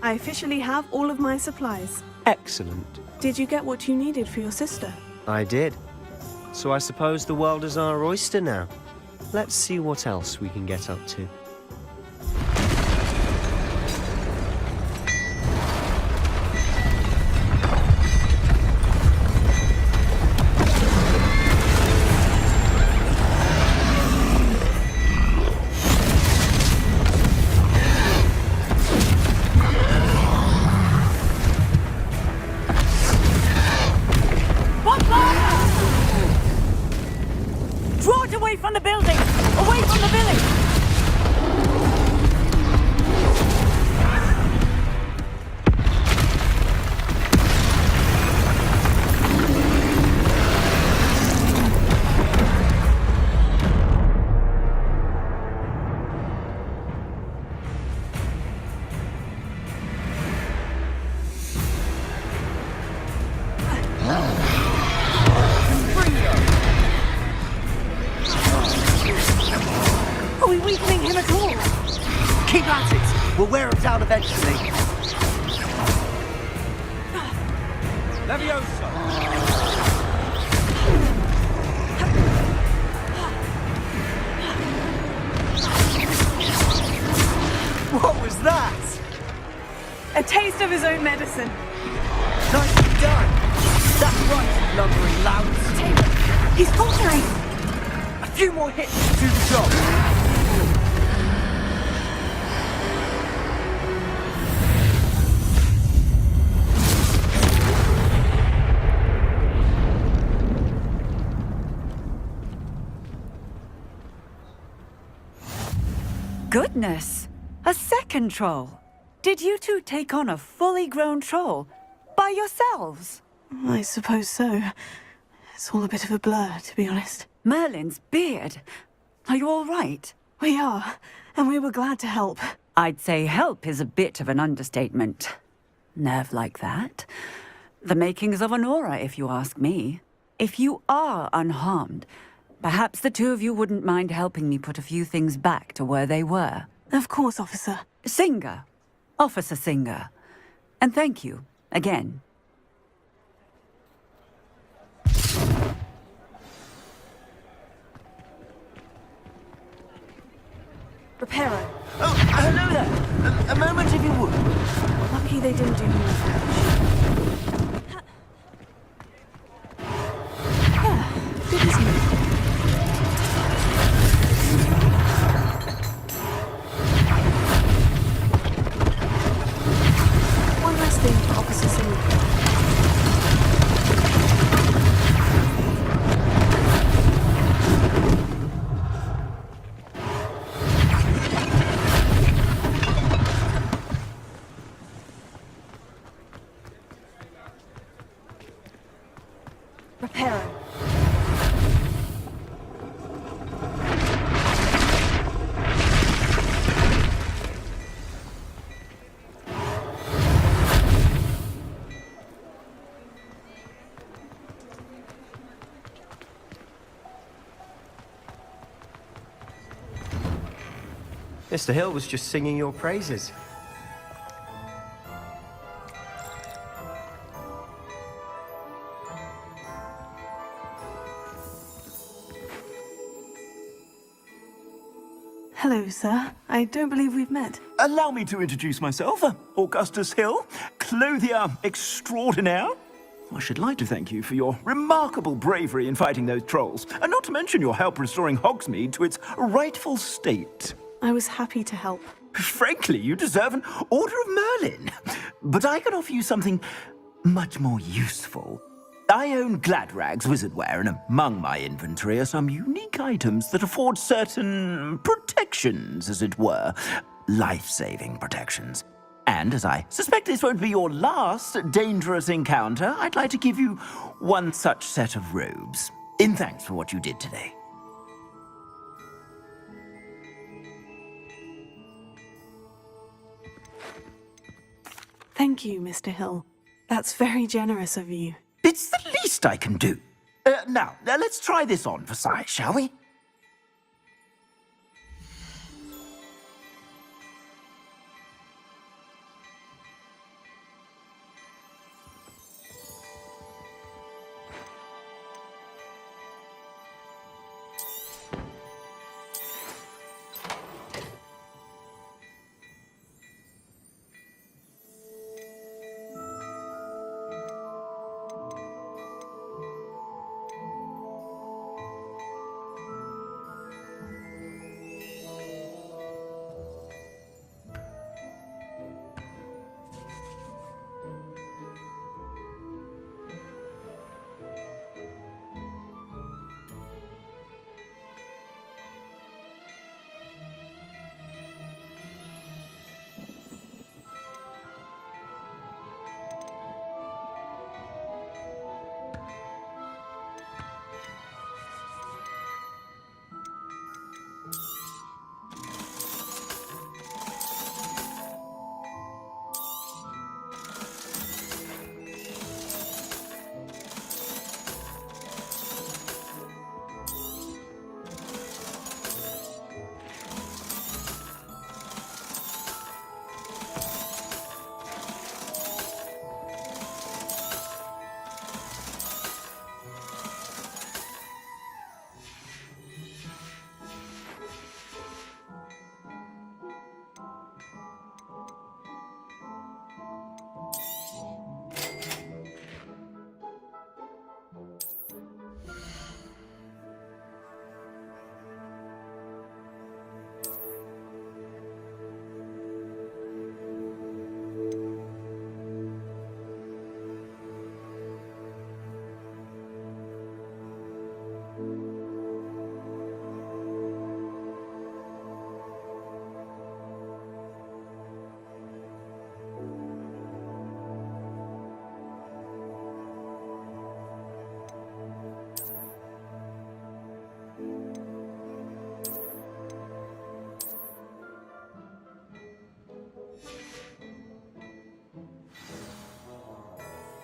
I officially have all of my supplies. Excellent. Did you get what you needed for your sister? I did. So I suppose the world is our oyster now. Let's see what else we can get up to. Draw it away from the building! Away from the village! Are we weakening him at all? Keep at it! We'll wear him down eventually. Leviosa! What was that? A taste of his own medicine. Nicely done! That's right, lumbering louts. He's faltering! A few more hits to do the job. Goodness! A second troll! Did you two take on a fully grown troll? By yourselves? I suppose so. It's all a bit of a blur, to be honest. Merlin's beard. Are you all right? We are, and we were glad to help. I'd say help is a bit of an understatement. Nerve like that. The makings of an aura, if you ask me. If you are unharmed, perhaps the two of you wouldn't mind helping me put a few things back to where they were. Of course, officer. Singer. Officer Singer. And thank you, again. Reparo. Oh, hello there. A moment if you would. Lucky they didn't do more damage. Good, isn't it? One last thing for Officer Singer. Reparo. Mr. Hill was just singing your praises. Hello, sir. I don't believe we've met. Allow me to introduce myself, Augustus Hill, clothier extraordinaire. I should like to thank you for your remarkable bravery in fighting those trolls, and not to mention your help restoring Hogsmeade to its rightful state. I was happy to help. Frankly, you deserve an Order of Merlin. But I can offer you something much more useful. I own Gladrag's wizardware, and among my inventory are some unique items that afford certain protections, as it were. Life-saving protections. And as I suspect this won't be your last dangerous encounter, I'd like to give you one such set of robes, in thanks for what you did today. Thank you, Mr. Hill. That's very generous of you. It's the least I can do. Now, let's try this on for size, shall we?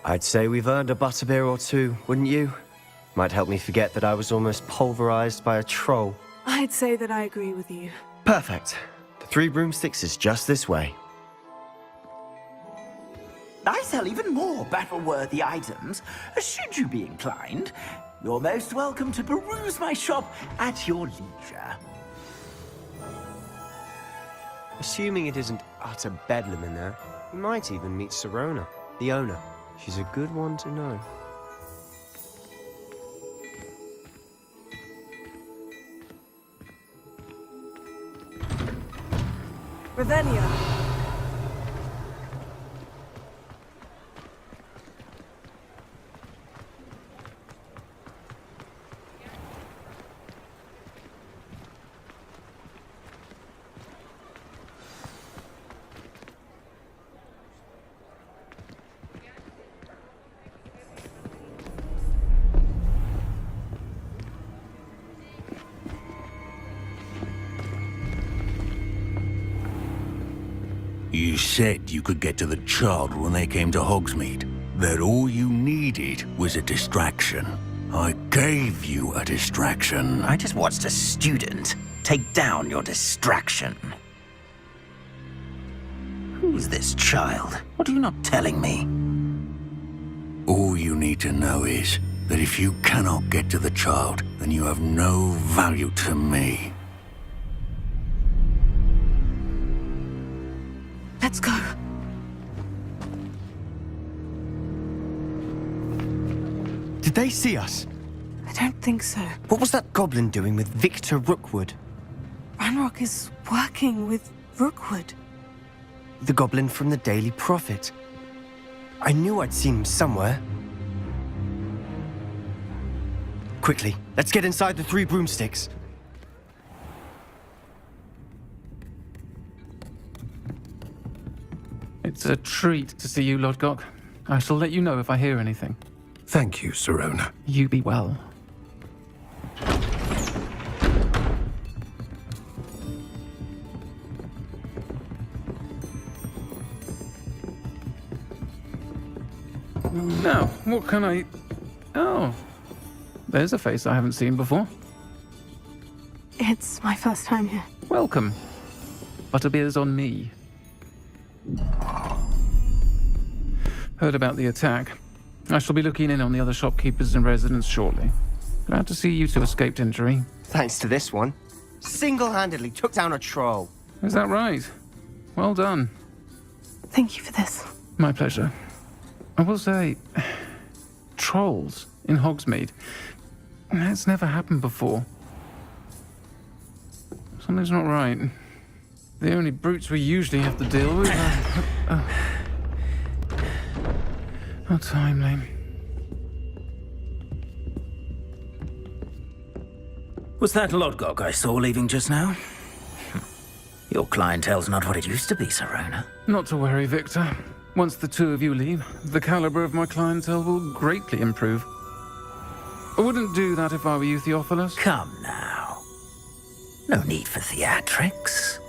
I'd say we've earned a butterbeer or two, wouldn't you? Might help me forget that I was almost pulverized by a troll. I'd say that I agree with you. Perfect. The Three Broomsticks is just this way. I sell even more battle-worthy items. Should you be inclined, you're most welcome to peruse my shop at your leisure. Assuming it isn't utter bedlam in there, you might even meet Sirona, the owner. She's a good one to know. Revelio. You said you could get to the child when they came to Hogsmeade. That all you needed was a distraction. I gave you a distraction. I just watched a student take down your distraction. Who's this child? What are you not telling me? All you need to know is that if you cannot get to the child, then you have no value to me. Let's go. Did they see us? I don't think so. What was that goblin doing with Victor Rookwood? Ranrock is working with Rookwood. The goblin from the Daily Prophet. I knew I'd seen him somewhere. Quickly, let's get inside the Three Broomsticks. It's a treat to see you, Lodgok. I shall let you know if I hear anything. Thank you, Sirona. You be well. Now, what can I... Oh, there's a face I haven't seen before. It's my first time here. Welcome. Butterbeer's on me. Heard about the attack. I shall be looking in on the other shopkeepers and residents shortly. Glad to see you two escaped injury. Thanks to this one. Single-handedly took down a troll. Is that right? Well done. Thank you for this. My pleasure. I will say, trolls in Hogsmeade. That's never happened before. Something's not right. The only brutes we usually have to deal with are... How timely. Was that Lodgok I saw leaving just now? Your clientele's not what it used to be, Sirona. Not to worry, Victor. Once the two of you leave, the caliber of my clientele will greatly improve. I wouldn't do that if I were you, Theophilus. Come now. No need for theatrics.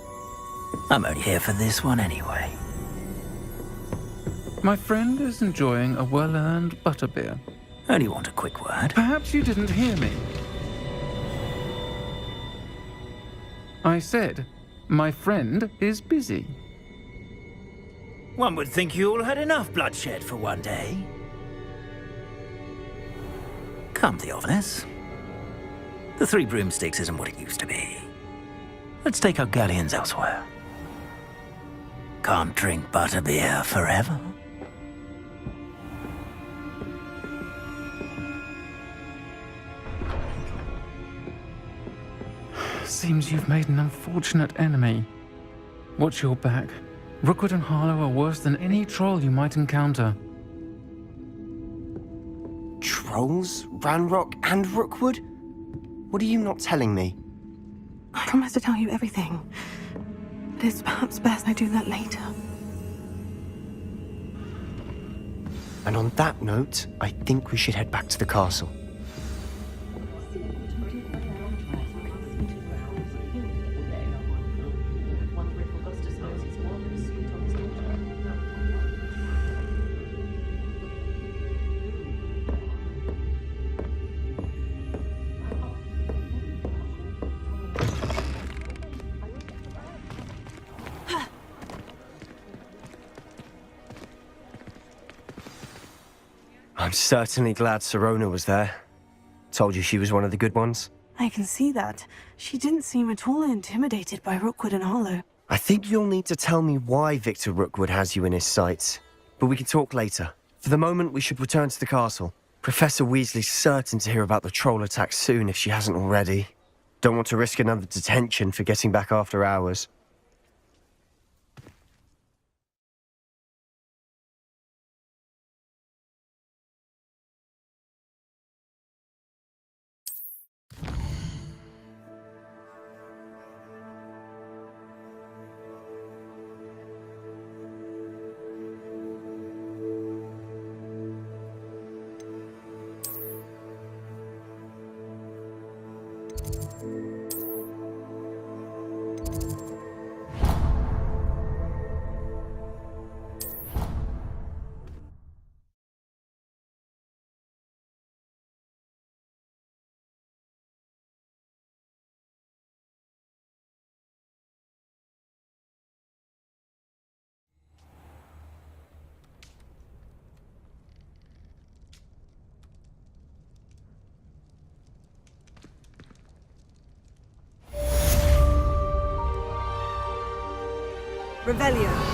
I'm only here for this one anyway. My friend is enjoying a well-earned butterbeer. Only want a quick word. Perhaps you didn't hear me. I said, my friend is busy. One would think you all had enough bloodshed for one day. Come, Theophilus. The Three Broomsticks isn't what it used to be. Let's take our galleons elsewhere. Can't drink butterbeer forever. Seems you've made an unfortunate enemy. Watch your back. Rookwood and Harlow are worse than any troll you might encounter. Trolls? Ranrock and Rookwood? What are you not telling me? I promise to tell you everything. But it's perhaps best I do that later. And on that note, I think we should head back to the castle. I'm certainly glad Sirona was there. Told you she was one of the good ones. I can see that. She didn't seem at all intimidated by Rookwood and Harlow. I think you'll need to tell me why Victor Rookwood has you in his sights. But we can talk later. For the moment, we should return to the castle. Professor Weasley's certain to hear about the troll attack soon if she hasn't already. Don't want to risk another detention for getting back after hours. Revelio.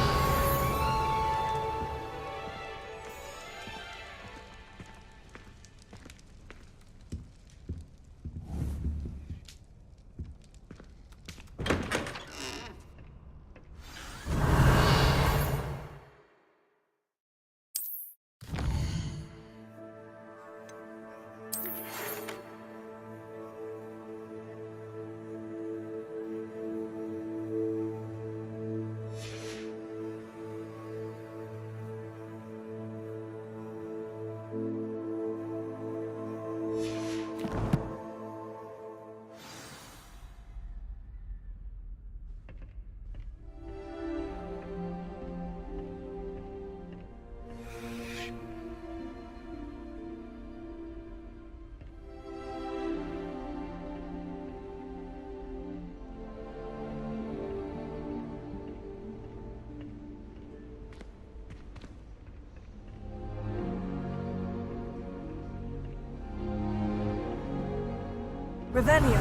Revelio.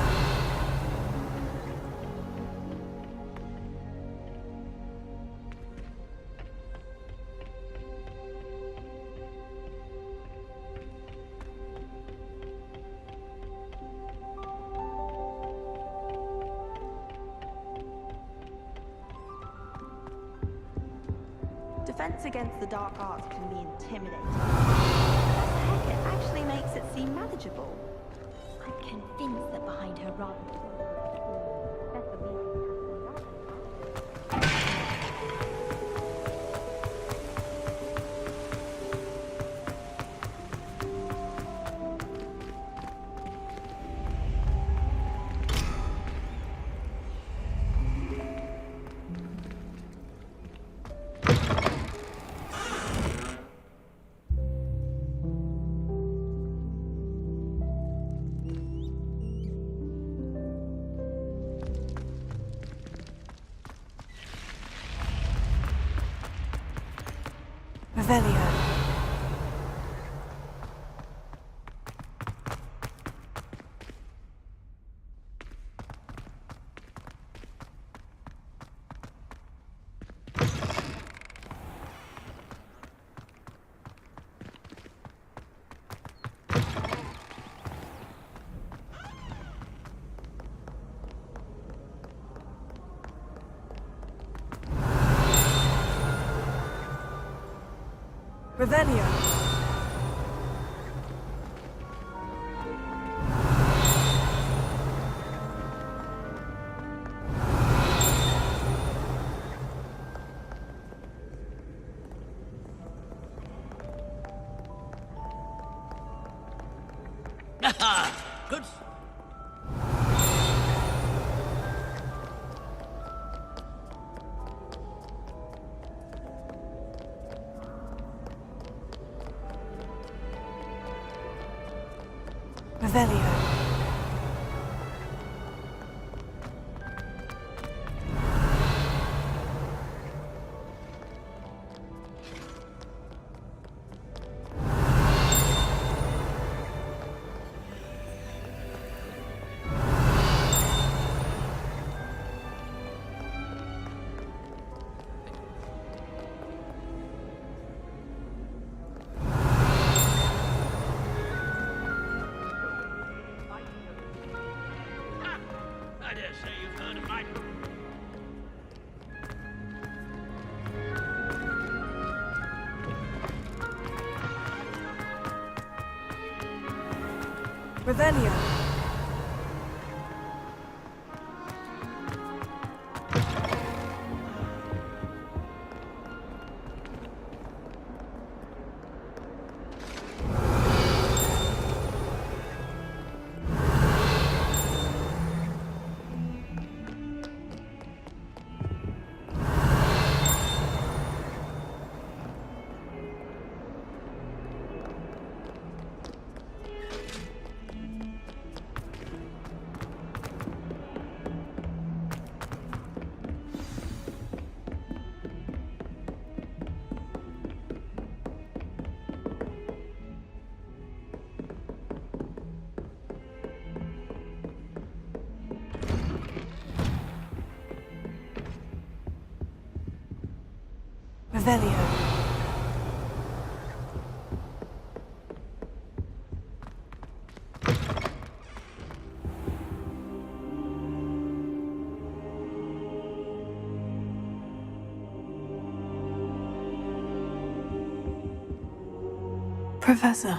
Defense against the dark arts can be intimidating. Heck, it actually makes it seem manageable. I'm convinced that behind her rather Revelio. Revelio. Good. Revelio. Revelio. Revelio. Professor,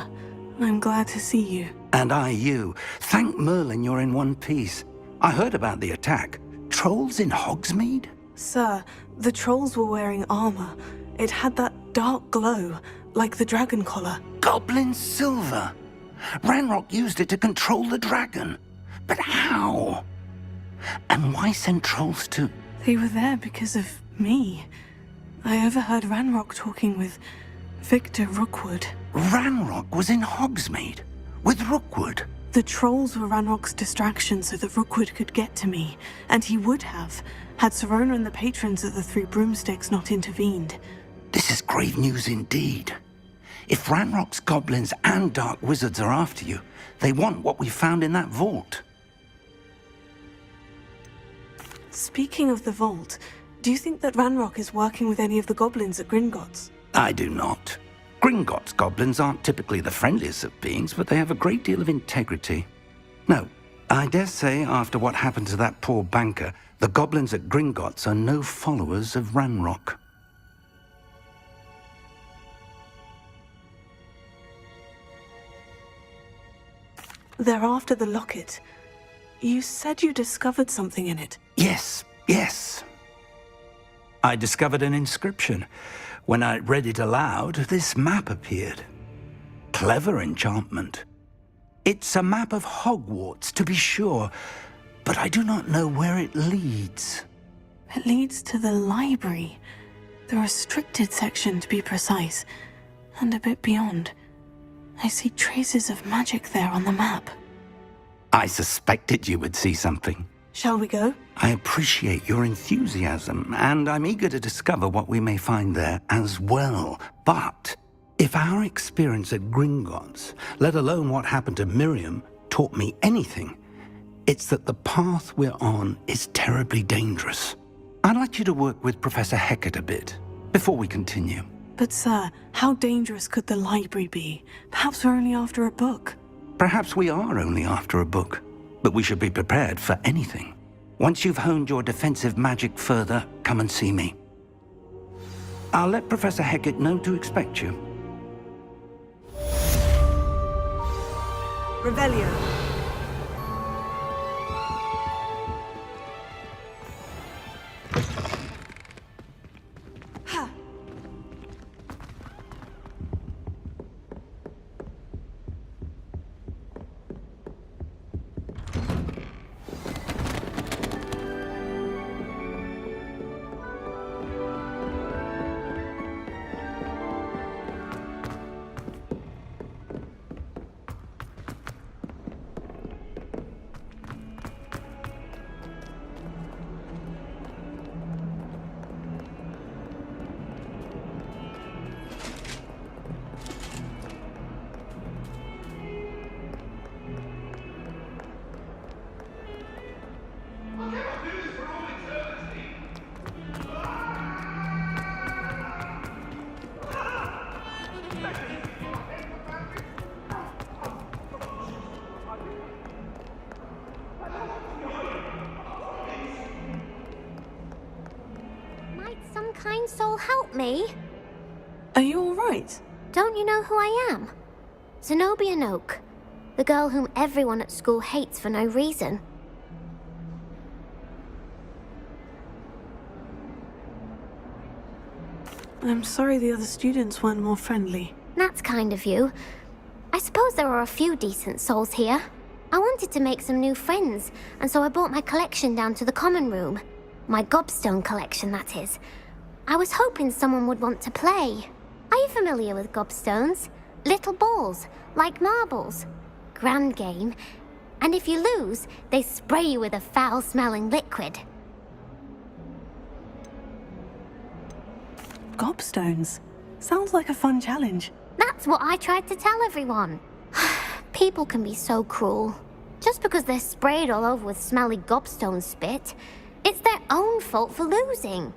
I'm glad to see you. And I you. Thank Merlin you're in one piece. I heard about the attack. Trolls in Hogsmeade? Sir, the trolls were wearing armor. It had that dark glow, like the dragon collar. Goblin silver! Ranrock used it to control the dragon. But how? And why send trolls to... They were there because of me. I overheard Ranrock talking with Victor Rookwood. Ranrock was in Hogsmeade? With Rookwood? The trolls were Ranrock's distraction so that Rookwood could get to me, and he would have, had Serona and the patrons of the Three Broomsticks not intervened. This is grave news indeed. If Ranrock's goblins and dark wizards are after you, they want what we found in that vault. Speaking of the vault, do you think that Ranrock is working with any of the goblins at Gringotts? I do not. Gringotts goblins aren't typically the friendliest of beings, but they have a great deal of integrity. No, I dare say after what happened to that poor banker, the goblins at Gringotts are no followers of Ranrock. They're after the locket. You said you discovered something in it. Yes. I discovered an inscription. When I read it aloud, this map appeared. Clever enchantment. It's a map of Hogwarts, to be sure, but I do not know where it leads. It leads to the library. The restricted section, to be precise, and a bit beyond. I see traces of magic there on the map. I suspected you would see something. Shall we go? I appreciate your enthusiasm, and I'm eager to discover what we may find there as well. But if our experience at Gringotts, let alone what happened to Miriam, taught me anything, it's that the path we're on is terribly dangerous. I'd like you to work with Professor Hecat a bit before we continue. But sir, how dangerous could the library be? Perhaps we're only after a book. Perhaps we are only after a book, but we should be prepared for anything. Once you've honed your defensive magic further, come and see me. I'll let Professor Hecat know to expect you. Revelio. Kind soul help me? Are you all right? Don't you know who I am? Zenobia Noak, The girl whom everyone at school hates for no reason. I'm sorry the other students weren't more friendly. That's kind of you. I suppose there are a few decent souls here. I wanted to make some new friends, and so I brought my collection down to the common room. My gobstone collection, that is. I was hoping someone would want to play. Are you familiar with gobstones? Little balls, like marbles. Grand game. And if you lose, they spray you with a foul-smelling liquid. Gobstones? Sounds like a fun challenge. That's what I tried to tell everyone. People can be so cruel. Just because they're sprayed all over with smelly gobstone spit, it's their own fault for losing.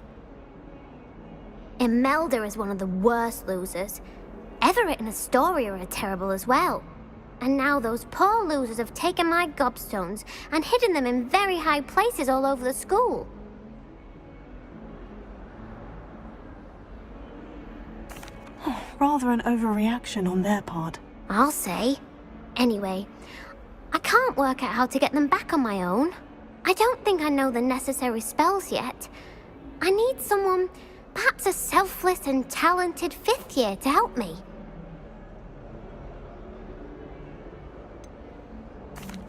Imelda is one of the worst losers. Everett and Astoria are terrible as well. And now those poor losers have taken my gobstones and hidden them in very high places all over the school. Rather an overreaction on their part. I'll say. Anyway, I can't work out how to get them back on my own. I don't think I know the necessary spells yet. I need someone, perhaps a selfless and talented 5th year to help me.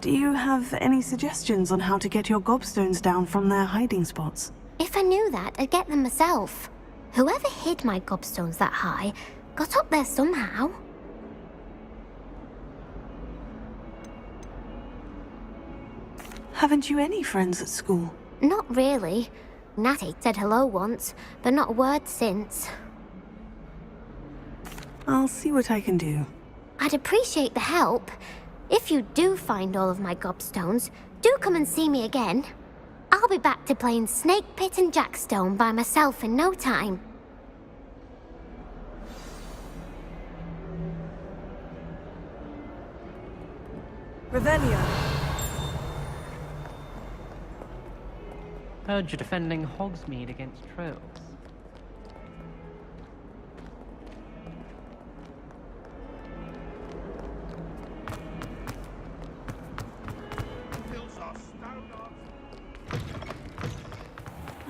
Do you have any suggestions on how to get your gobstones down from their hiding spots? If I knew that, I'd get them myself. Whoever hid my gobstones that high got up there somehow. Haven't you any friends at school? Not really. Natty said hello once, but not a word since. I'll see what I can do. I'd appreciate the help. If you do find all of my gobstones, do come and see me again. I'll be back to playing Snake Pit and Jackstone by myself in no time. Revelio. Heard you're defending Hogsmeade against trolls.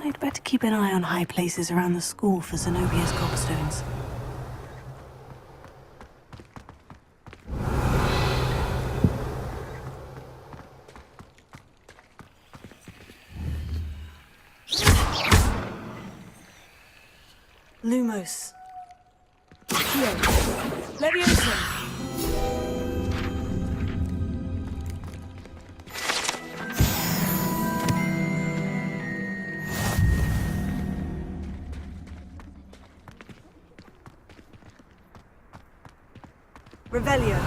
I'd better keep an eye on high places around the school for Zenobia's gobstones. Lumos. Here. Leviosa. Revelio.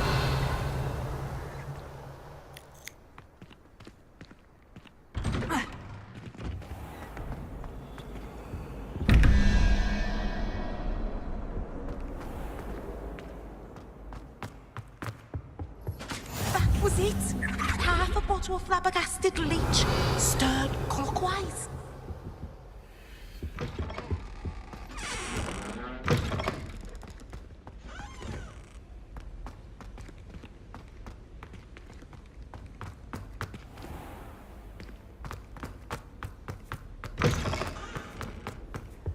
That was it. Half a bottle of flabbergasted leech, stirred clockwise.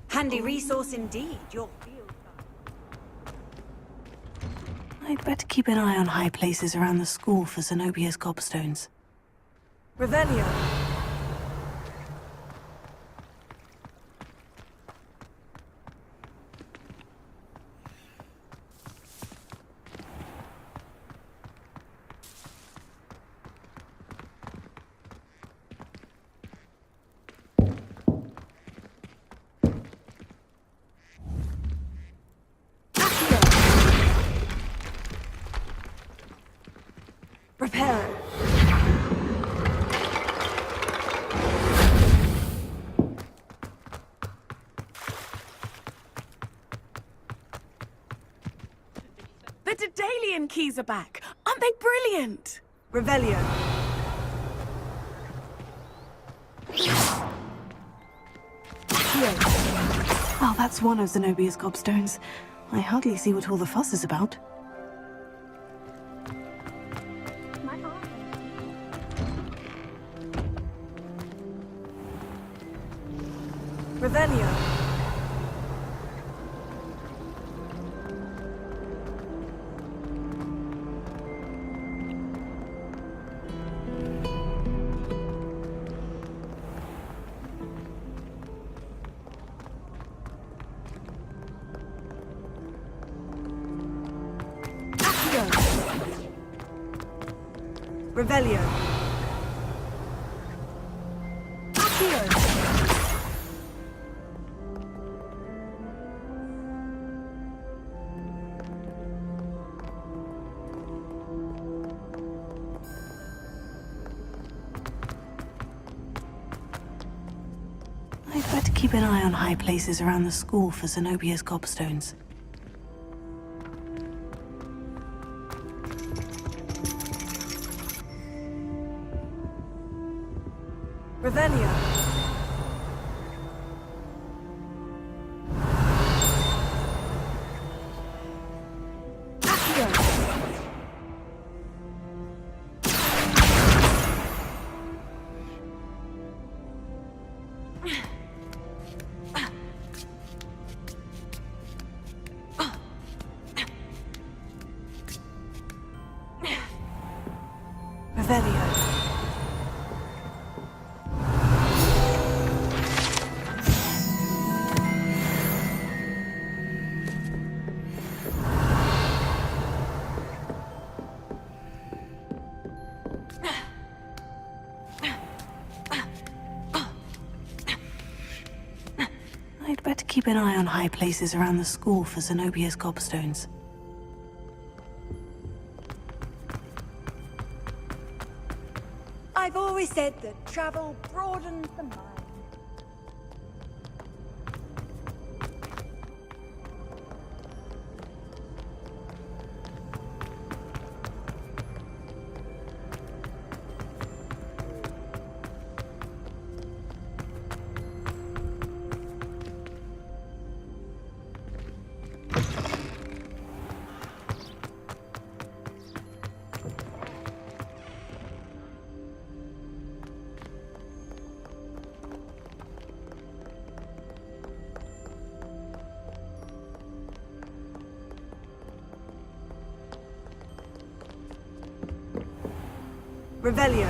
Handy resource indeed, your field. I'd better keep an eye on high places around the school for Zenobia's gobstones. Revelio. Reparo. The Daedalian keys are back. Aren't they brilliant? Revelio. Well, that's one of Zenobia's gobstones. I hardly see what all the fuss is about. Revelio. Revelio. Accio. I'd better keep an eye on high places around the school for Zenobia's gobstones. Revelio. Accio. Revelio. I'd better keep an eye on high places around the school for Zenobia's gobstones. I've always said that travel broadens the mind. Revelio.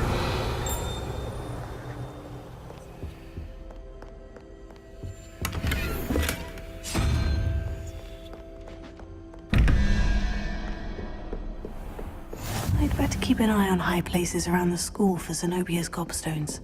I'd better keep an eye on high places around the school for Zenobia's gobstones.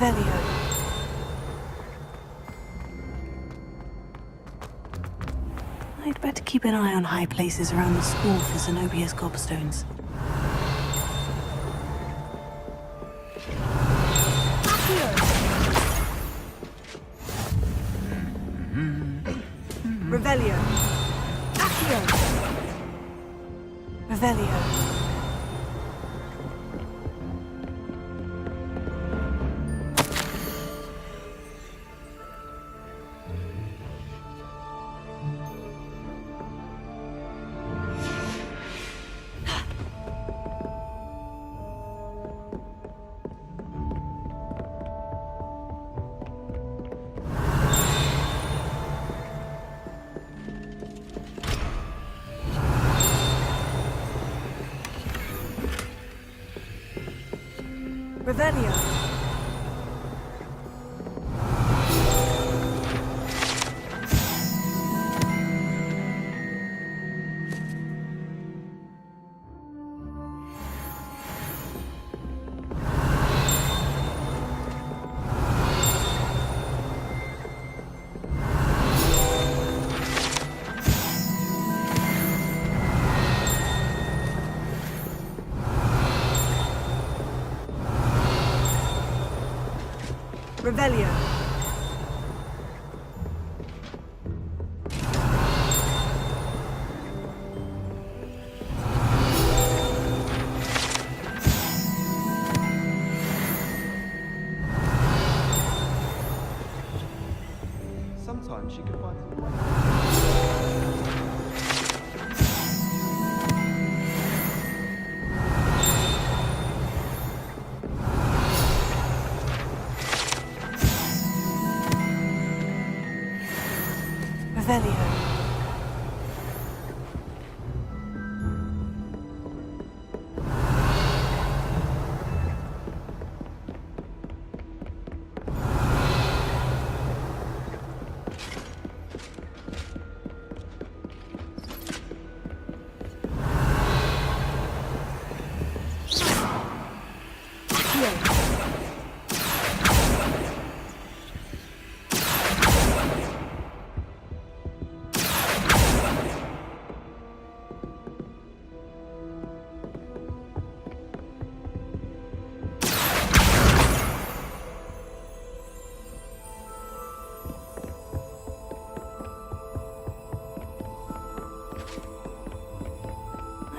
Revelio. I'd better keep an eye on high places around the school for Zenobia's gobstones. Revelio. Accio. Revelio. Revelio. Revelio. Sometimes she could find some way. Revelio.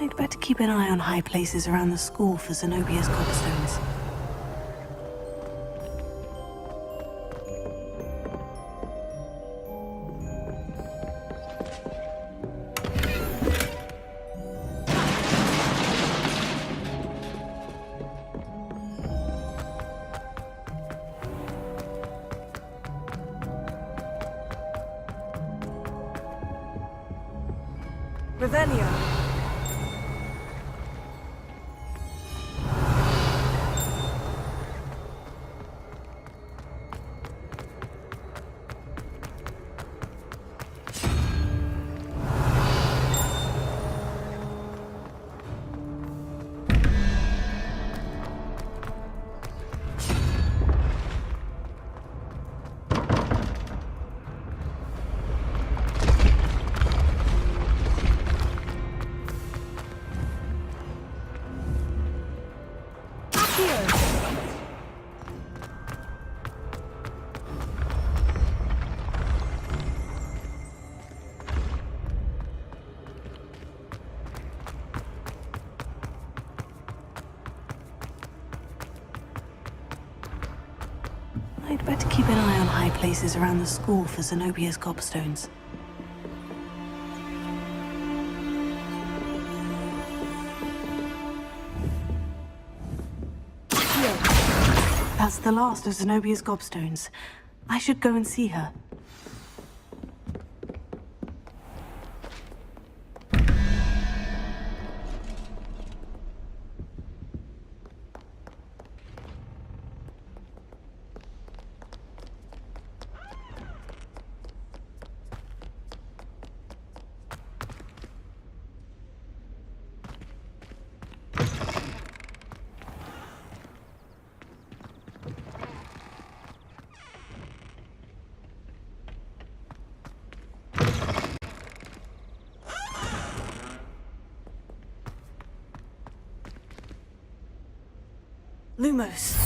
I'd better keep an eye on high places around the school for Zenobia's gobstones. Revelio. I'd better keep an eye on high places around the school for Zenobia's gobstones. That's the last of Zenobia's gobstones. I should go and see her. Lumos.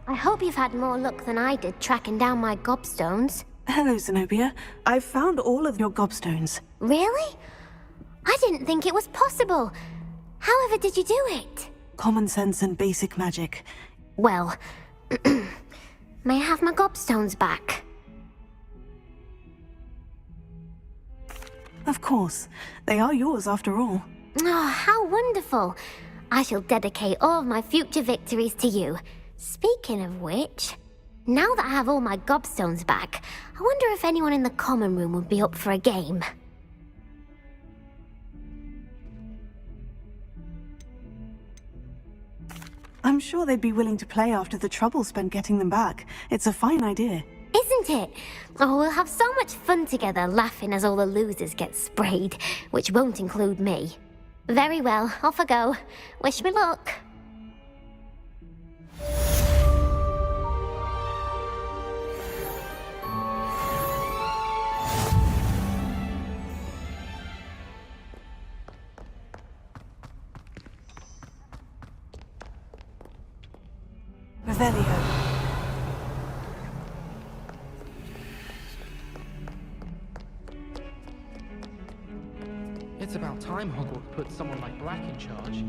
I hope you've had more luck than I did tracking down my gobstones. Hello, Zenobia. I've found all of your gobstones. Really? I didn't think it was possible. However did you do it? Common sense and basic magic. Well, may I have my gobstones back? Of course. They are yours after all. Oh, how wonderful. I shall dedicate all of my future victories to you. Speaking of which, now that I have all my gobstones back, I wonder if anyone in the common room would be up for a game. I'm sure they'd be willing to play after the trouble spent getting them back. It's a fine idea. Isn't it? Oh, we'll have so much fun together laughing as all the losers get sprayed, which won't include me. Very well, off I go. Wish me luck. Revelio. It's about time Hogwarts put someone like Black in charge.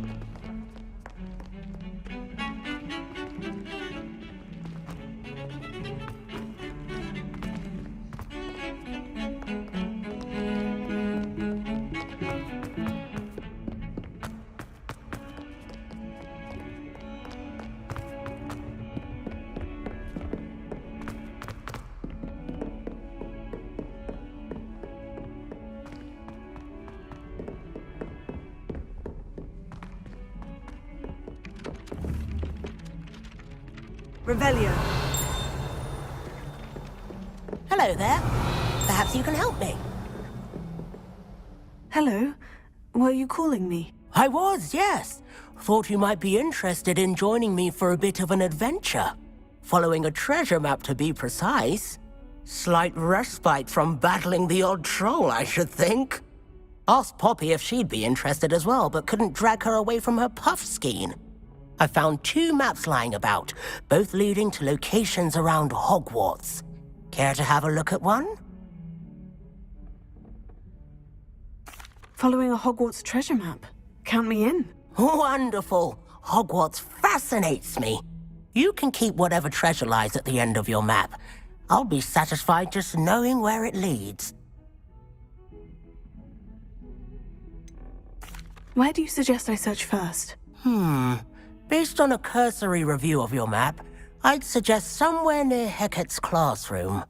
Revelio. Hello there. Perhaps you can help me. Hello. Were you calling me? I was, yes. Thought you might be interested in joining me for a bit of an adventure. Following a treasure map, to be precise. Slight respite from battling the odd troll, I should think. Asked Poppy if she'd be interested as well, but couldn't drag her away from her puff skein. I found 2 maps lying about, both leading to locations around Hogwarts. Care to have a look at one? Following a Hogwarts treasure map. Count me in. Wonderful. Hogwarts fascinates me. You can keep whatever treasure lies at the end of your map. I'll be satisfied just knowing where it leads. Where do you suggest I search first? Based on a cursory review of your map, I'd suggest somewhere near Hecat's classroom.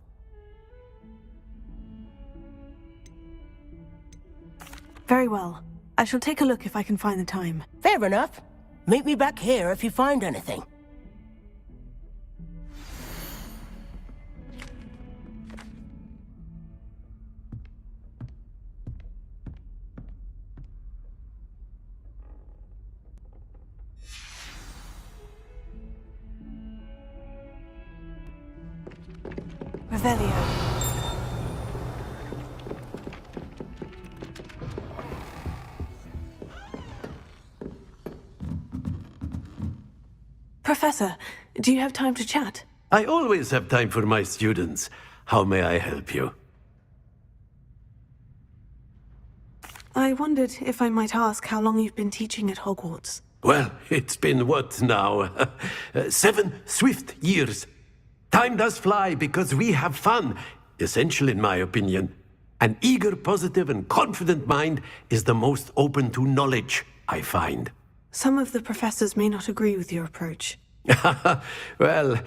Very well. I shall take a look if I can find the time. Fair enough. Meet me back here if you find anything. Revelio. Professor, do you have time to chat? I always have time for my students. How may I help you? I wondered if I might ask how long you've been teaching at Hogwarts. Well, it's been what now? 7 swift years. Time does fly because we have fun. Essential in my opinion. An eager, positive, and confident mind is the most open to knowledge, I find. Some of the professors may not agree with your approach. Well,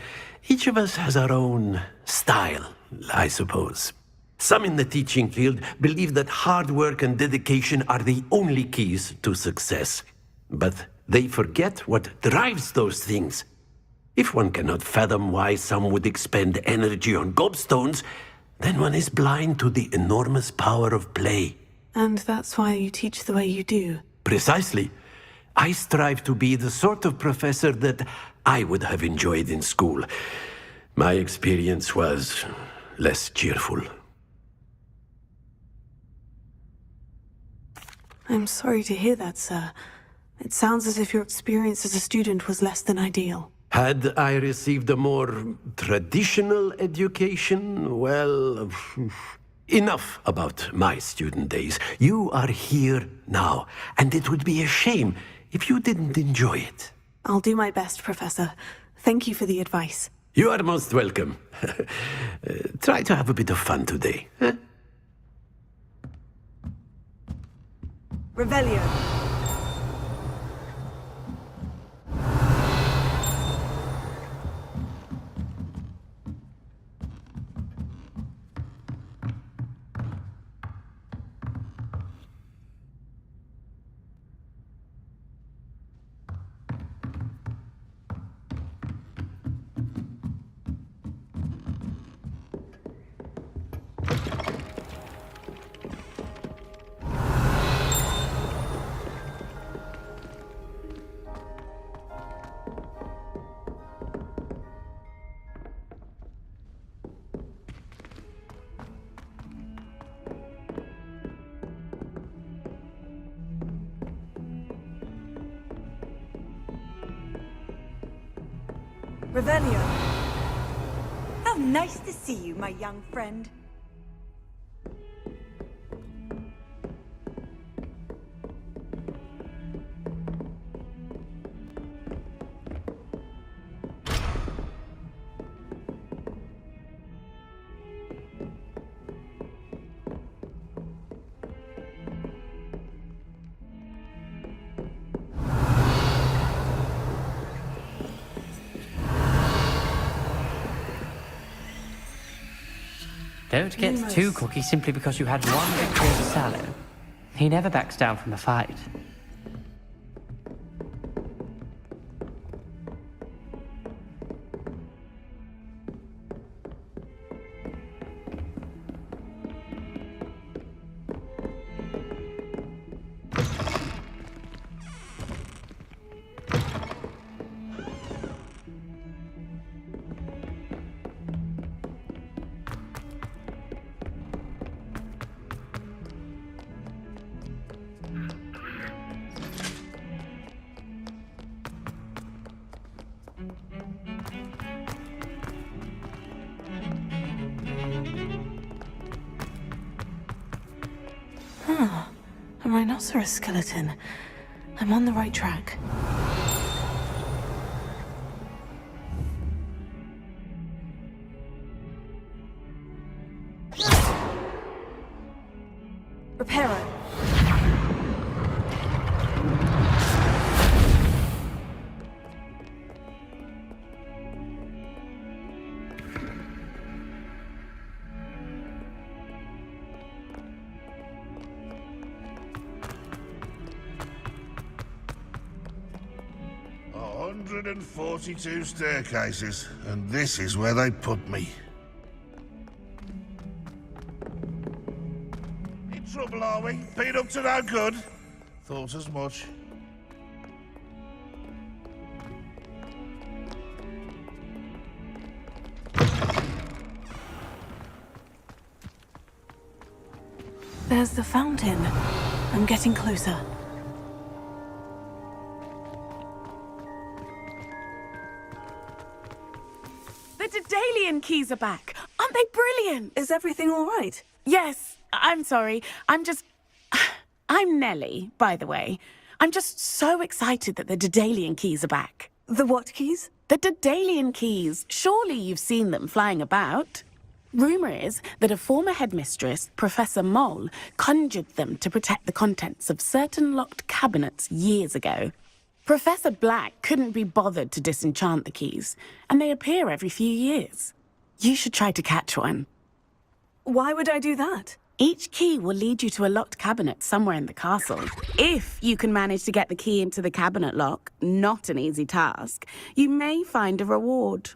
each of us has our own style, I suppose. Some in the teaching field believe that hard work and dedication are the only keys to success. But they forget what drives those things. If one cannot fathom why some would expend energy on gobstones, then one is blind to the enormous power of play. And that's why you teach the way you do. Precisely. I strive to be the sort of professor that I would have enjoyed in school. My experience was less cheerful. I'm sorry to hear that, sir. It sounds as if your experience as a student was less than ideal. Had I received a more traditional education, well, enough about my student days. You are here now, and it would be a shame if you didn't enjoy it. I'll do my best, Professor. Thank you for the advice. You are most welcome. Try to have a bit of fun today. Huh? Revelio. Revelio. How nice to see you, my young friend. Don't get too cocky simply because you had one victory over Sallow. He never backs down from a fight. A rhinoceros skeleton. I'm on the right track. Reparo. A 142 staircases, and this is where they put me. In trouble, are we? Been up to no good? Thought as much. There's the fountain. I'm getting closer. The Daedalian keys are back. Aren't they brilliant? Is everything all right? Yes. I'm sorry. I'm Nellie, by the way. I'm just so excited that the Daedalian keys are back. The what keys? The Daedalian keys. Surely you've seen them flying about. Rumour is that a former headmistress, Professor Mole, conjured them to protect the contents of certain locked cabinets years ago. Professor Black couldn't be bothered to disenchant the keys, and they appear every few years. You should try to catch one. Why would I do that? Each key will lead you to a locked cabinet somewhere in the castle. If you can manage to get the key into the cabinet lock, not an easy task, you may find a reward.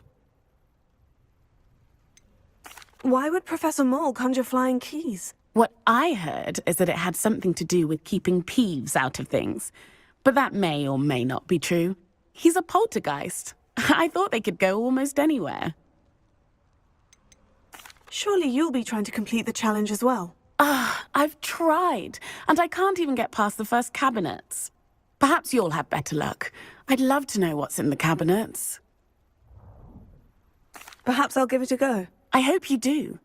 Why would Professor Mole conjure flying keys? What I heard is that it had something to do with keeping Peeves out of things. But that may or may not be true. He's a poltergeist. I thought they could go almost anywhere. Surely you'll be trying to complete the challenge as well. I've tried, and I can't even get past the first cabinets. Perhaps you'll have better luck. I'd love to know what's in the cabinets. Perhaps I'll give it a go. I hope you do.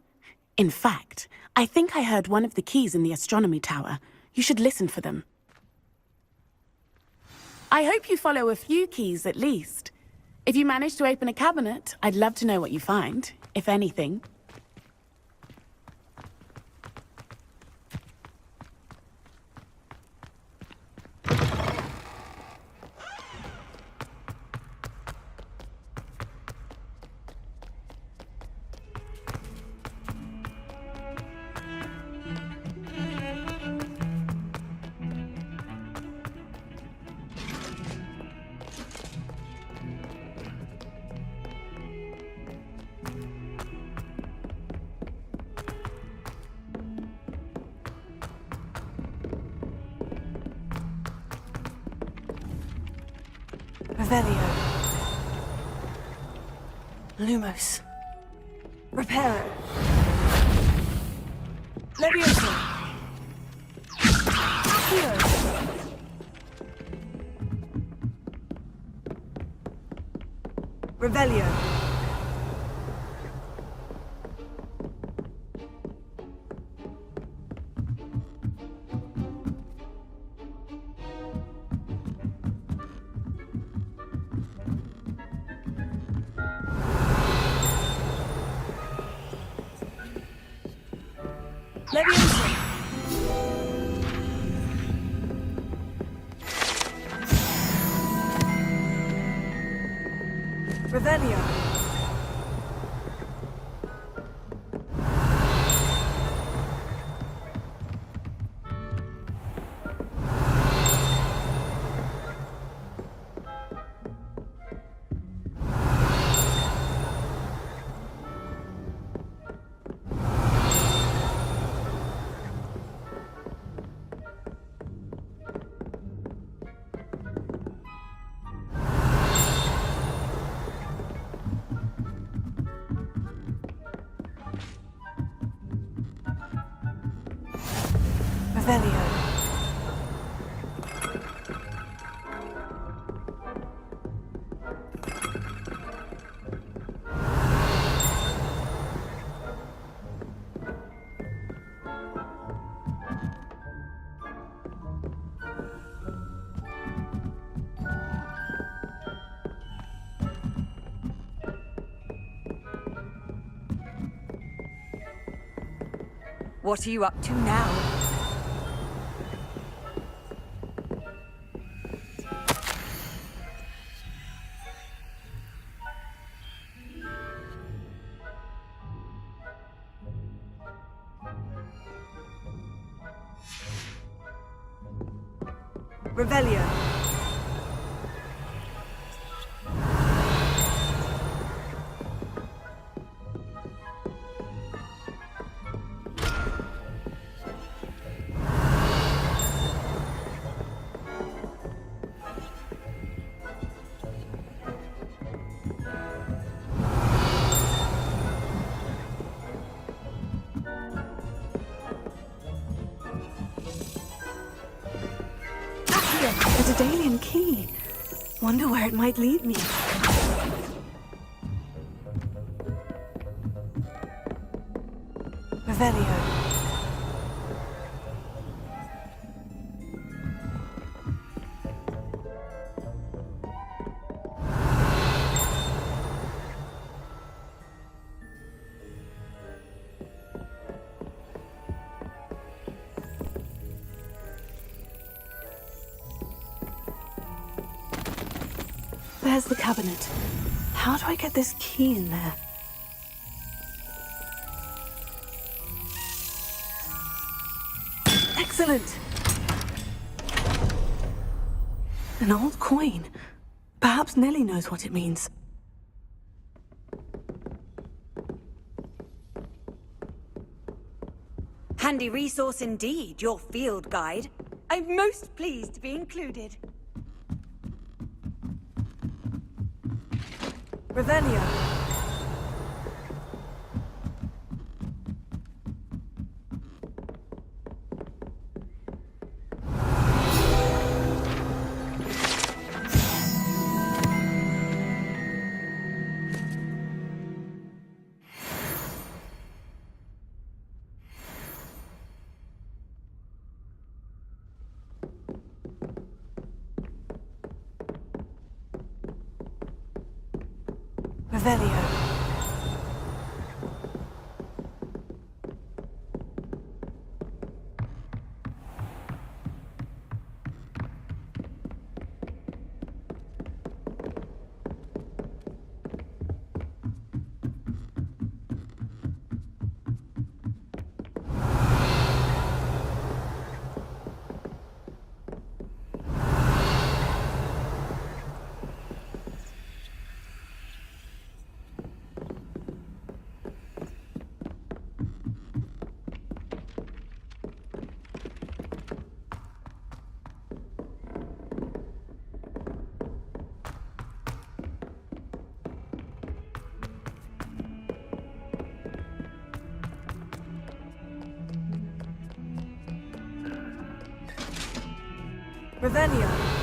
In fact, I think I heard one of the keys in the astronomy tower. You should listen for them. I hope you follow a few keys at least. If you manage to open a cabinet, I'd love to know what you find, if anything. Revelio. Lumos. Reparo. Leviosa. Accio. Revelio. Leviosa. Revelio. Revelio. What are you up to now? Revelio. A Daedalian key. Wonder where it might lead me. Revelio. There's the cabinet. How do I get this key in there? Excellent! An old coin. Perhaps Nellie knows what it means. Handy resource indeed, your field guide. I'm most pleased to be included. Revelio. Revelio. Revelio.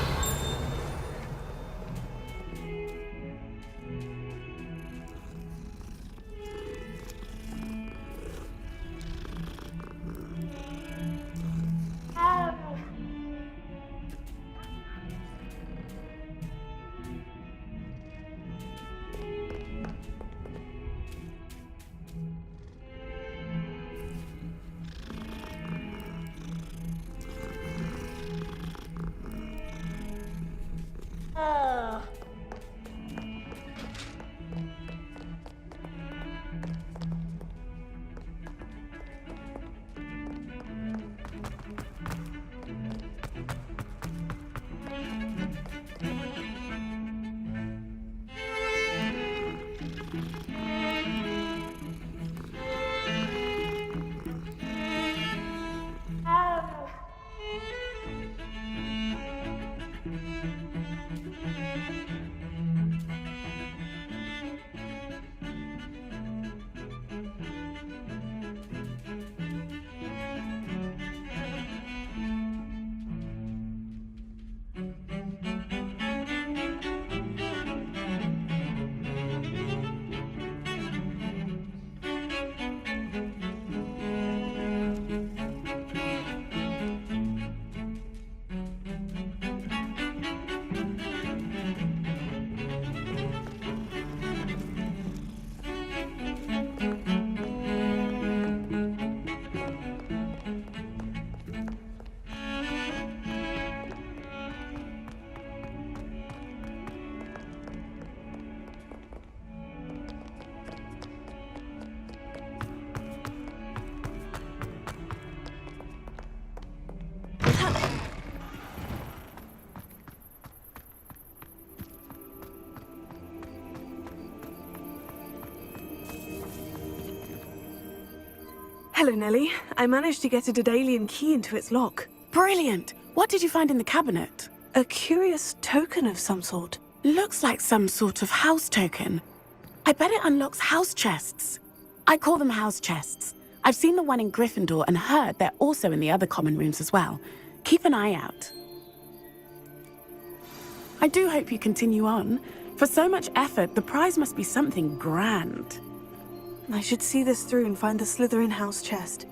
Hello, Nellie. I managed to get a Daedalian key into its lock. Brilliant! What did you find in the cabinet? A curious token of some sort. Looks like some sort of house token. I bet it unlocks house chests. I call them house chests. I've seen the one in Gryffindor and heard they're also in the other common rooms as well. Keep an eye out. I do hope you continue on. For so much effort, the prize must be something grand. I should see this through and find the Slytherin house chest.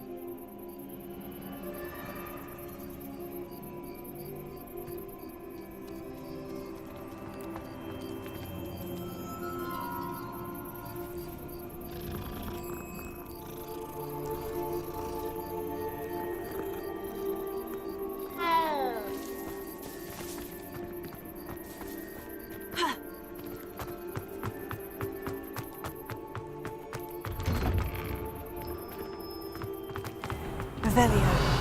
Revelio.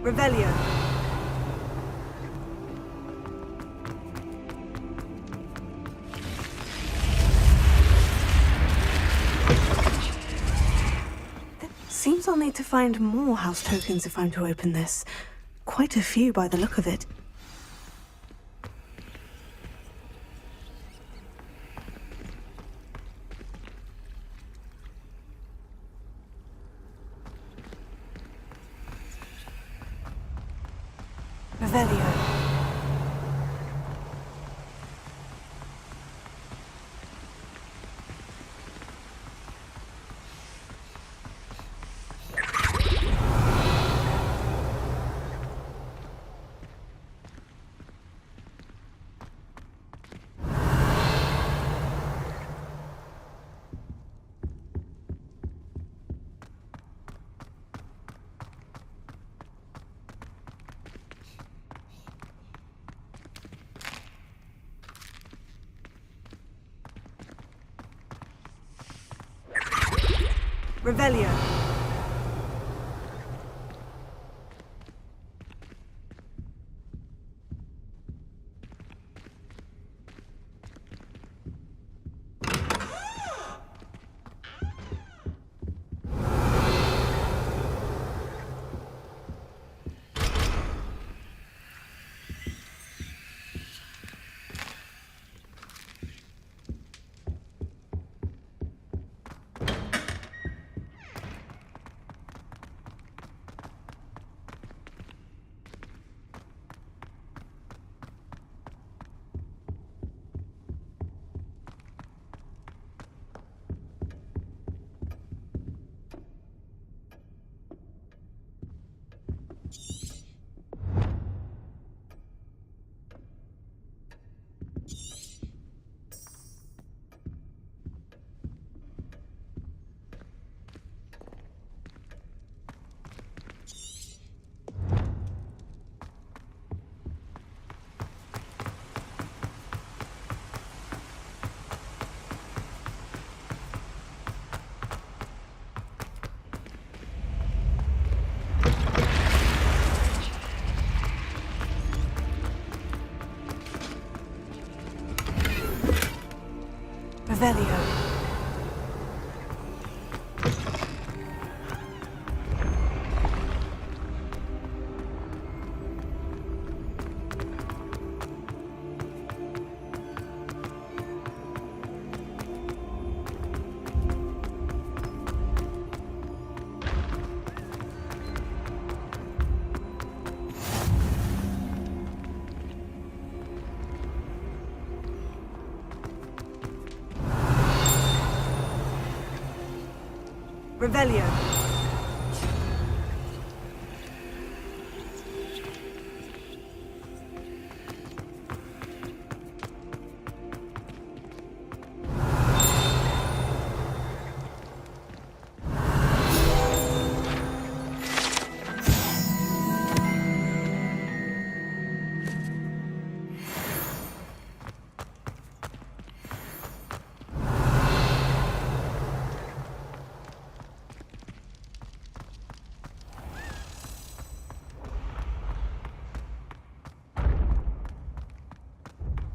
Revelio. Seems I'll need to find more house tokens if I'm to open this. Quite a few by the look of it. Revelio. Revelio. Revelio. Revelio.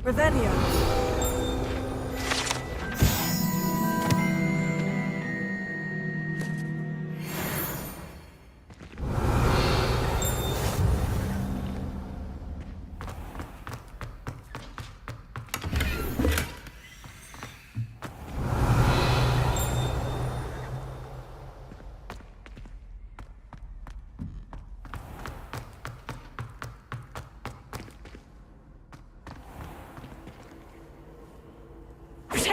Revelio.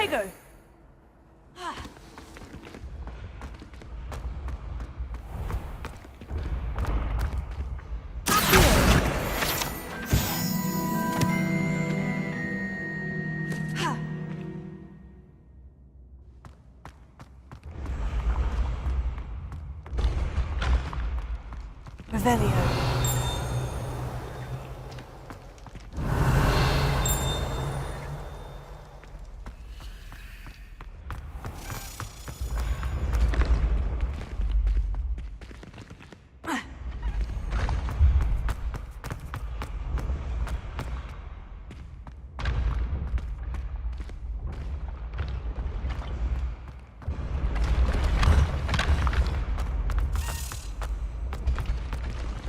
Protego! Revelio.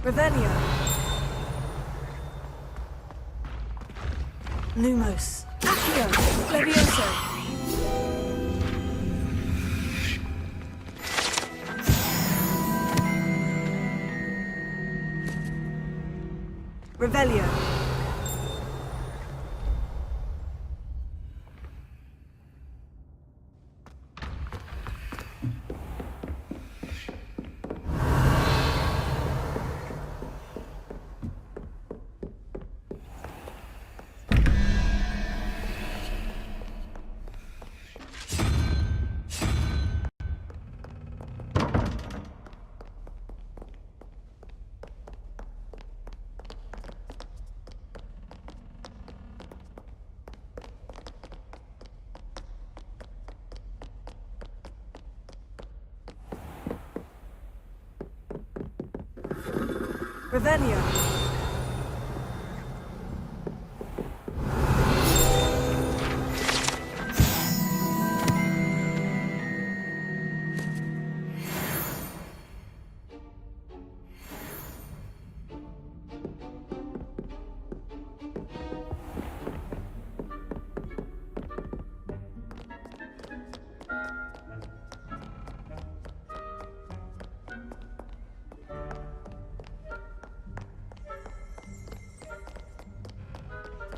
Revelio. Lumos. Accio. Levioso. Revelio. Revelio.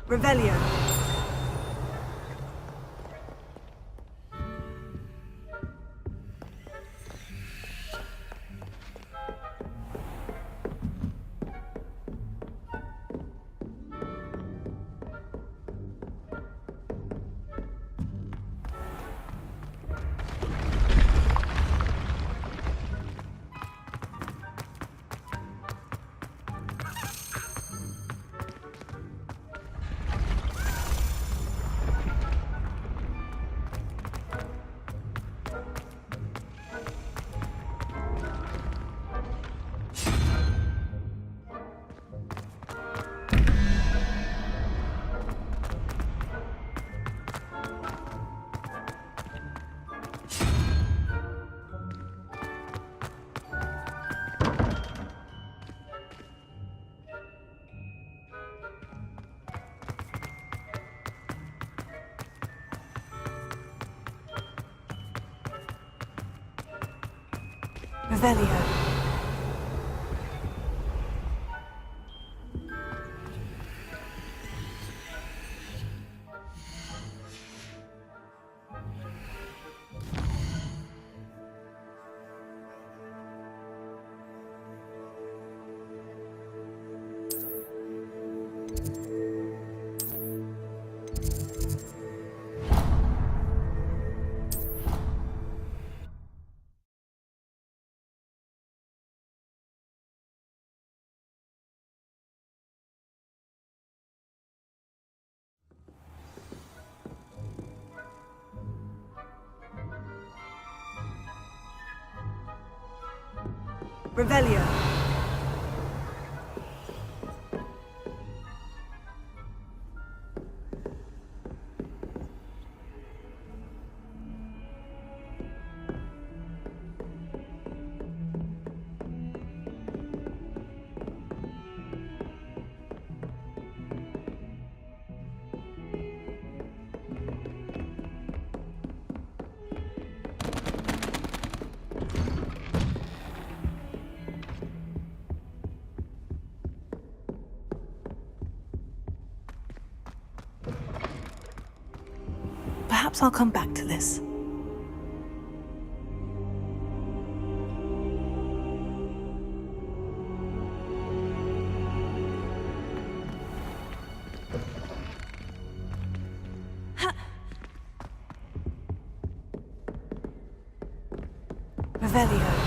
Revelio. Revelio. Revelio. Perhaps I'll come back to this. Revelio.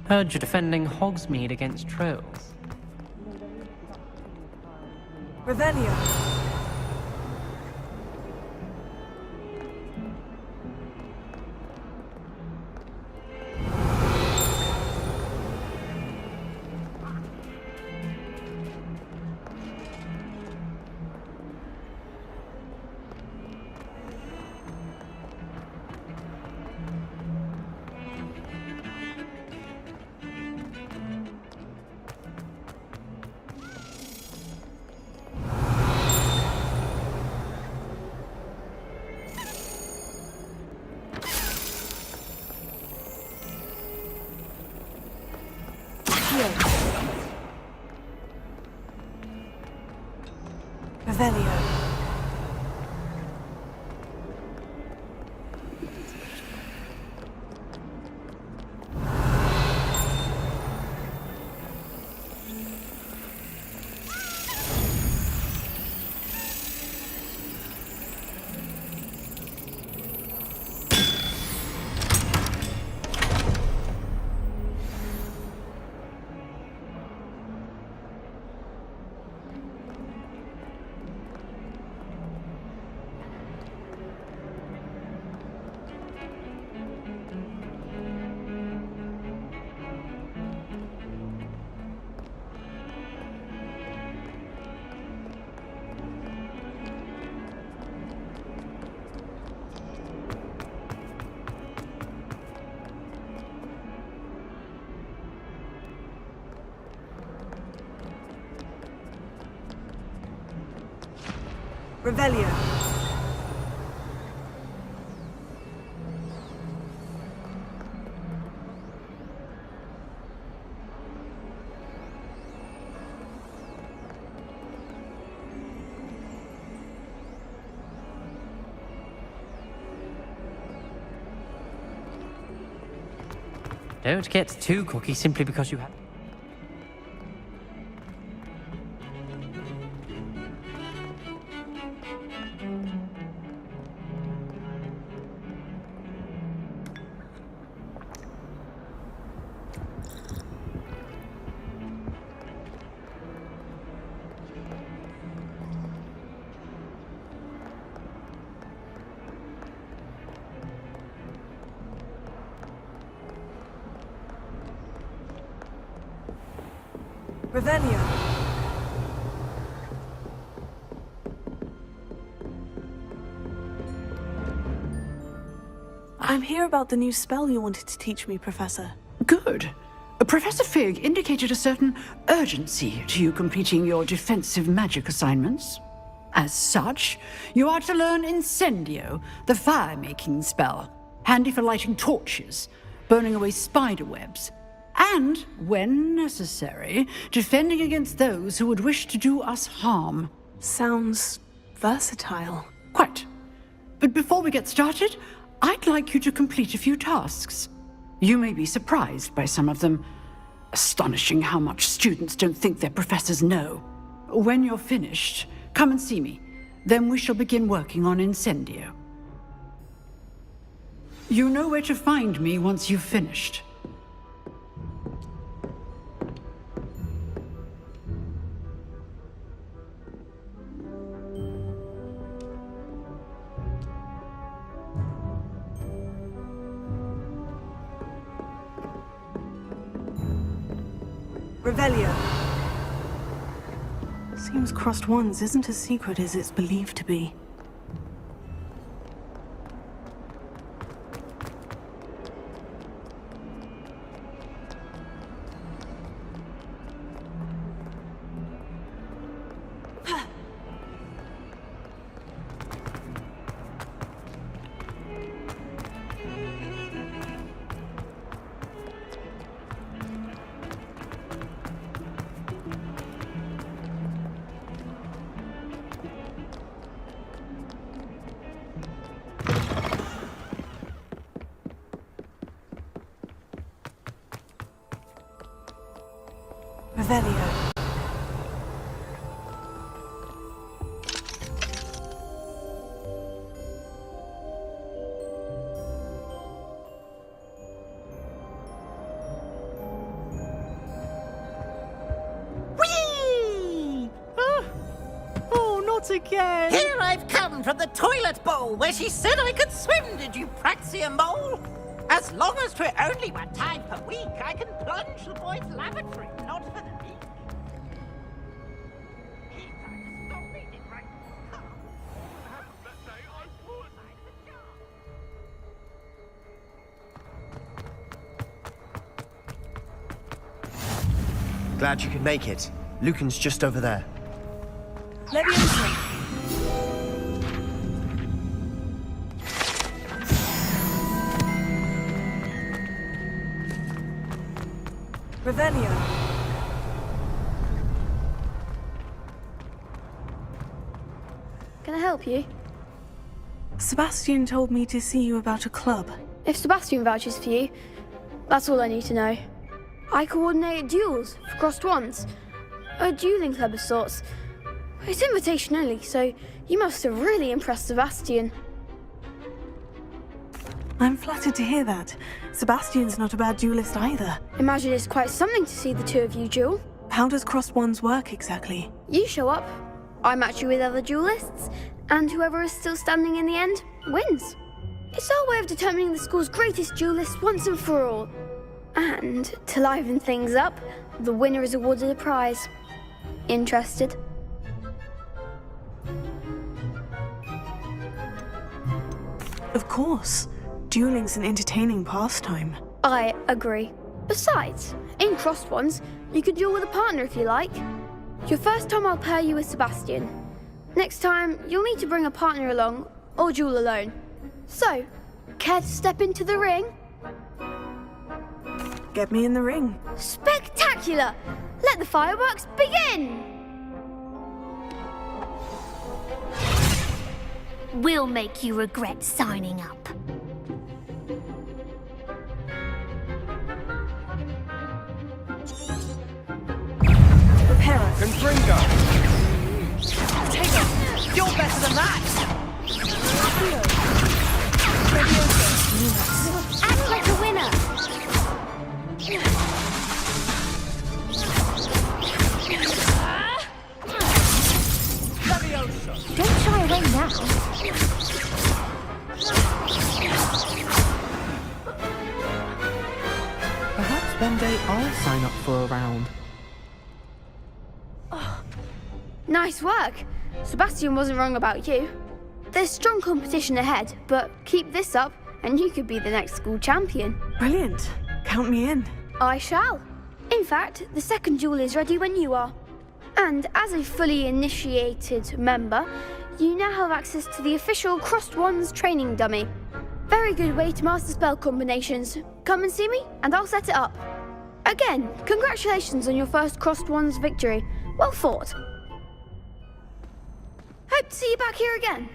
Heard you're defending Hogsmeade against trolls. Revelio. Revelio. Revelio. Don't get too cocky simply because you have... Revelio. I'm here about the new spell you wanted to teach me, Professor. Good. Professor Fig indicated a certain urgency to you completing your defensive magic assignments. As such, you are to learn Incendio, the fire-making spell, handy for lighting torches, burning away spider webs, and, when necessary, defending against those who would wish to do us harm. Sounds versatile. Quite. But before we get started, I'd like you to complete a few tasks. You may be surprised by some of them. Astonishing how much students don't think their professors know. When you're finished, come and see me. Then we shall begin working on Incendio. You know where to find me once you've finished. Revelio. Seems crossed wands isn't as secret as it's believed to be. Revelio. Whee! Oh, not again! Here I've come from the toilet bowl where she said I could swim, did you praxia mole? As long as 'twere only one time per week, I can plunge the boy's lavatory, not for the week. He tried to stop me, did right? Glad you could make it. Lucan's just over there. Leviosa. Revelio. Can I help you? Sebastian told me to see you about a club. If Sebastian vouches for you, that's all I need to know. I coordinate duels for crossed wands. A dueling club of sorts. It's invitation only, so you must have really impressed Sebastian. I'm flattered to hear that. Sebastian's not a bad duelist either. Imagine it's quite something to see the two of you duel. How does crossed wands work exactly? You show up, I match you with other duelists, and whoever is still standing in the end wins. It's our way of determining the school's greatest duelist once and for all. And to liven things up, the winner is awarded a prize. Interested? Of course. Dueling's an entertaining pastime. I agree. Besides, in crossed ones, you could duel with a partner if you like. Your first time I'll pair you with Sebastian. Next time, you'll need to bring a partner along, or duel alone. So, care to step into the ring? Get me in the ring. Spectacular! Let the fireworks begin! We'll make you regret signing up. Prepare us. Confringo! Take it! You're better than that! Act like a winner! Don't shy away now. Perhaps one day I'll sign up for a round. Nice work. Sebastian wasn't wrong about you. There's strong competition ahead, but keep this up and you could be the next school champion. Brilliant. Count me in. I shall. In fact, the second duel is ready when you are. And as a fully initiated member, you now have access to the official Crossed Wands training dummy. Very good way to master spell combinations. Come and see me, and I'll set it up. Again, congratulations on your first Crossed Wands victory. Well fought. Hope to see you back here again.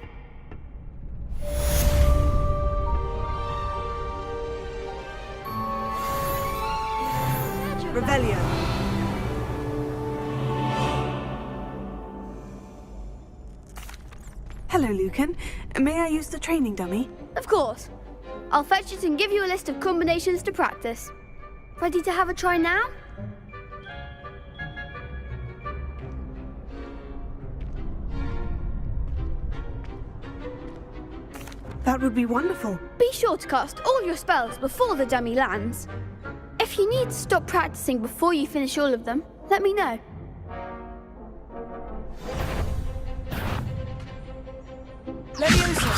Revelio. Hello, Lucan. May I use the training dummy? Of course. I'll fetch it and give you a list of combinations to practice. Ready to have a try now? That would be wonderful. Be sure to cast all your spells before the dummy lands. If you need to stop practicing before you finish all of them, let me know. Leviosa.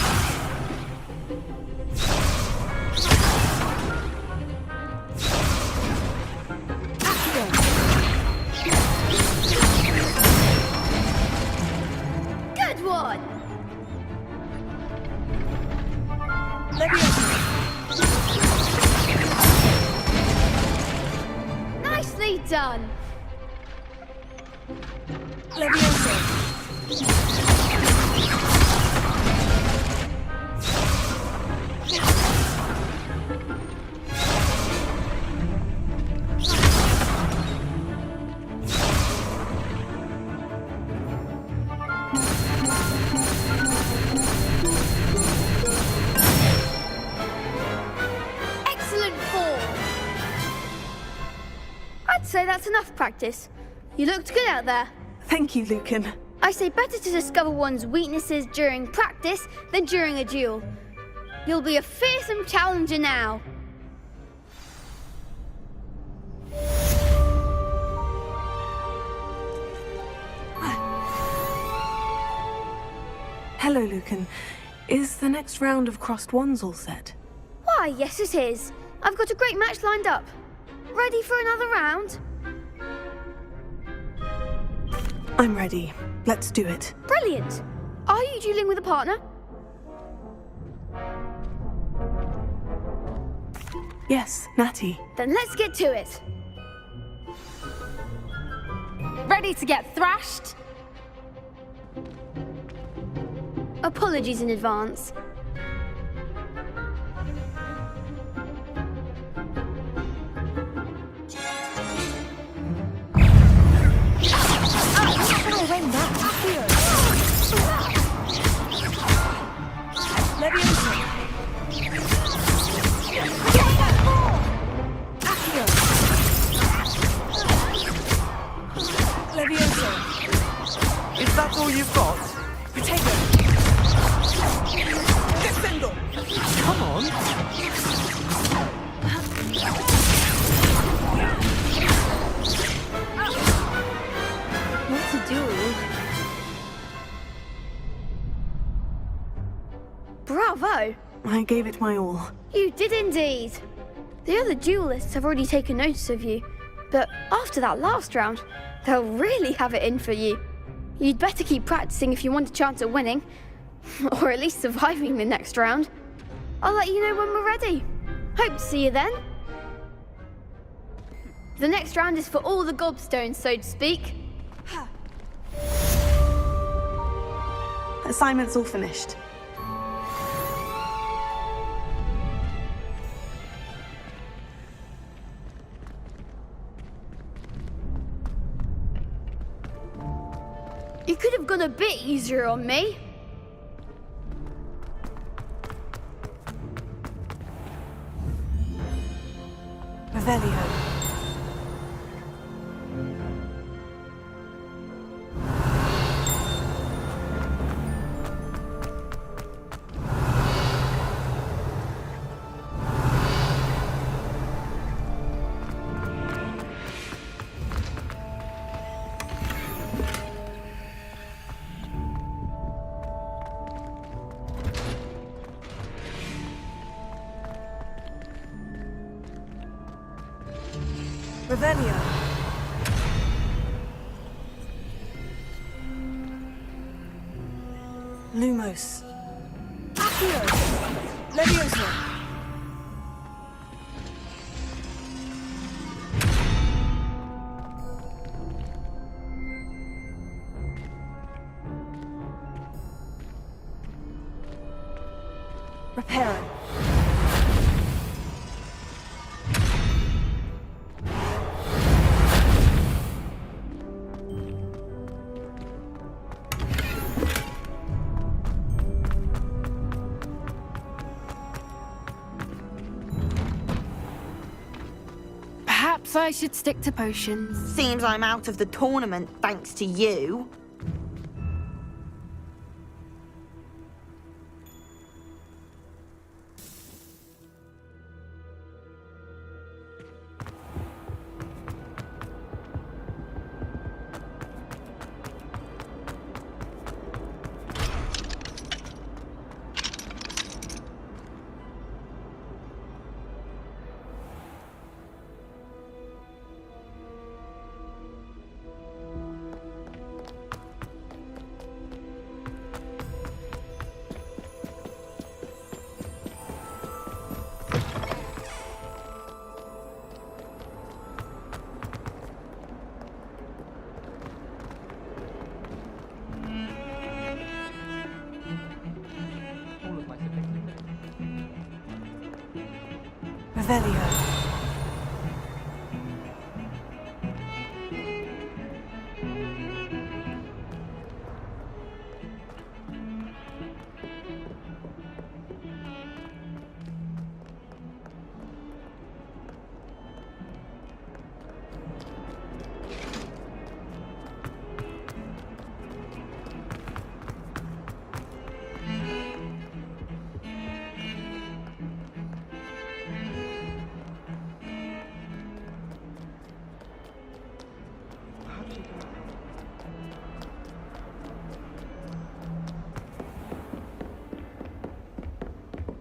Good one! Nicely done! say that's enough practice. You looked good out there. Thank you, Lucan. I say better to discover one's weaknesses during practice than during a duel. You'll be a fearsome challenger now. Hello, Lucan. Is the next round of crossed wands all set? Why, yes it is. I've got a great match lined up. Ready for another round? I'm ready. Let's do it. Brilliant. Are you dueling with a partner? Yes, Natty. Then let's get to it. Ready to get thrashed? Apologies in advance. Is that all you've got? Potato! Defendo! Come on. What to do? Bravo! I gave it my all. You did indeed. The other duelists have already taken notice of you, but after that last round, they'll really have it in for you. You'd better keep practicing if you want a chance at winning, or at least surviving the next round. I'll let you know when we're ready. Hope to see you then. The next round is for all the gobstones, so to speak. Assignment's all finished. You could have gone a bit easier on me. Revelio. Revelio. Lumos. Accio. Levioso. Reparo. Perhaps I should stick to potions. Seems I'm out of the tournament thanks to you. Revelio.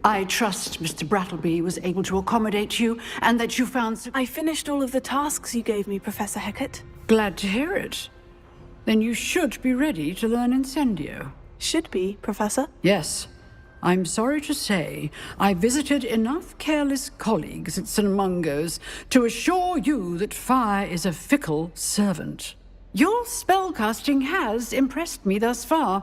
I trust Mr. Brattleby was able to accommodate you and that you found... I finished all of the tasks you gave me, Professor Hecat. Glad to hear it. Then you should be ready to learn Incendio. Should be, Professor? Yes. I'm sorry to say, I visited enough careless colleagues at St. Mungo's to assure you that fire is a fickle servant. Your spellcasting has impressed me thus far,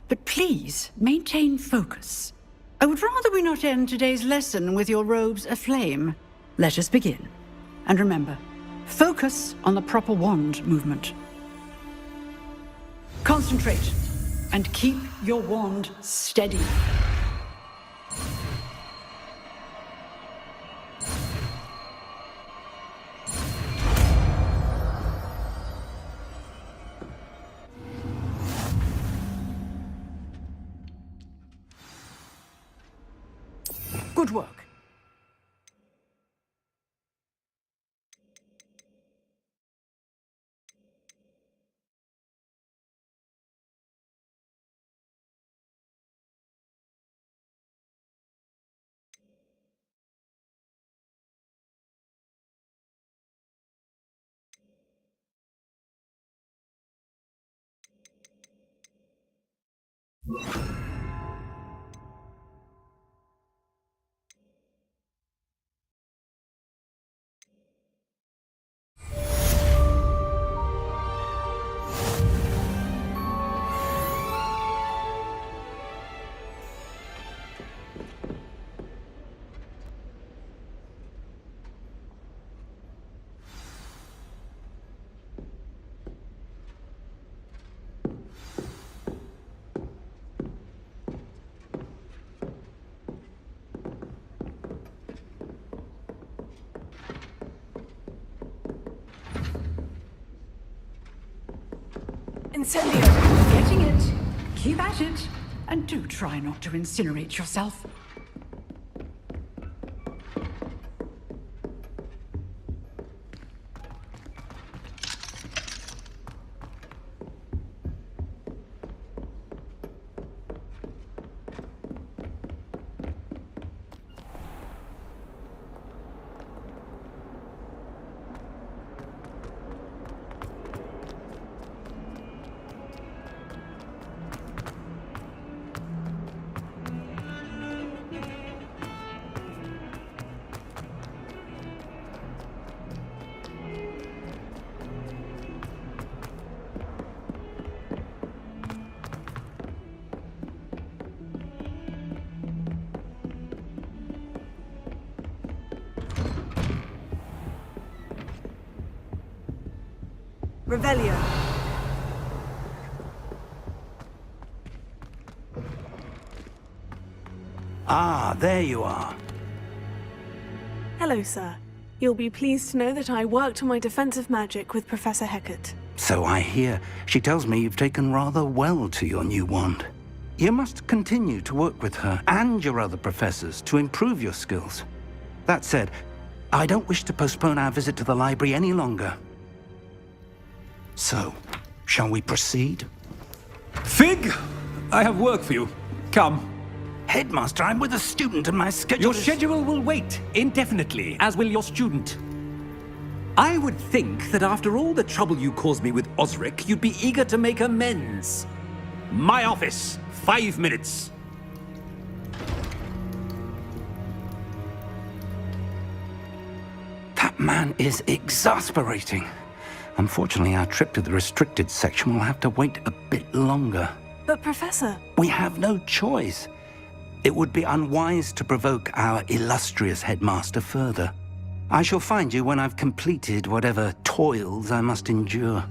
but please maintain focus. I would rather we not end today's lesson with your robes aflame. Let us begin. And remember, focus on the proper wand movement. Concentrate, and keep your wand steady. Good work. Incendio! Getting it. Keep at it. And do try not to incinerate yourself. Revelio. Ah, there you are. Hello, sir. You'll be pleased to know that I worked on my defensive magic with Professor Hecat. So I hear. She tells me you've taken rather well to your new wand. You must continue to work with her and your other professors to improve your skills. That said, I don't wish to postpone our visit to the library any longer. So, shall we proceed? Fig! I have work for you. Come. Headmaster, I'm with a student and my schedule Your schedule will wait indefinitely, as will your student. I would think that after all the trouble you caused me with Osric, you'd be eager to make amends. My office. 5 minutes. That man is exasperating. Unfortunately, our trip to the restricted section will have to wait a bit longer. But, Professor... We have no choice. It would be unwise to provoke our illustrious headmaster further. I shall find you when I've completed whatever toils I must endure.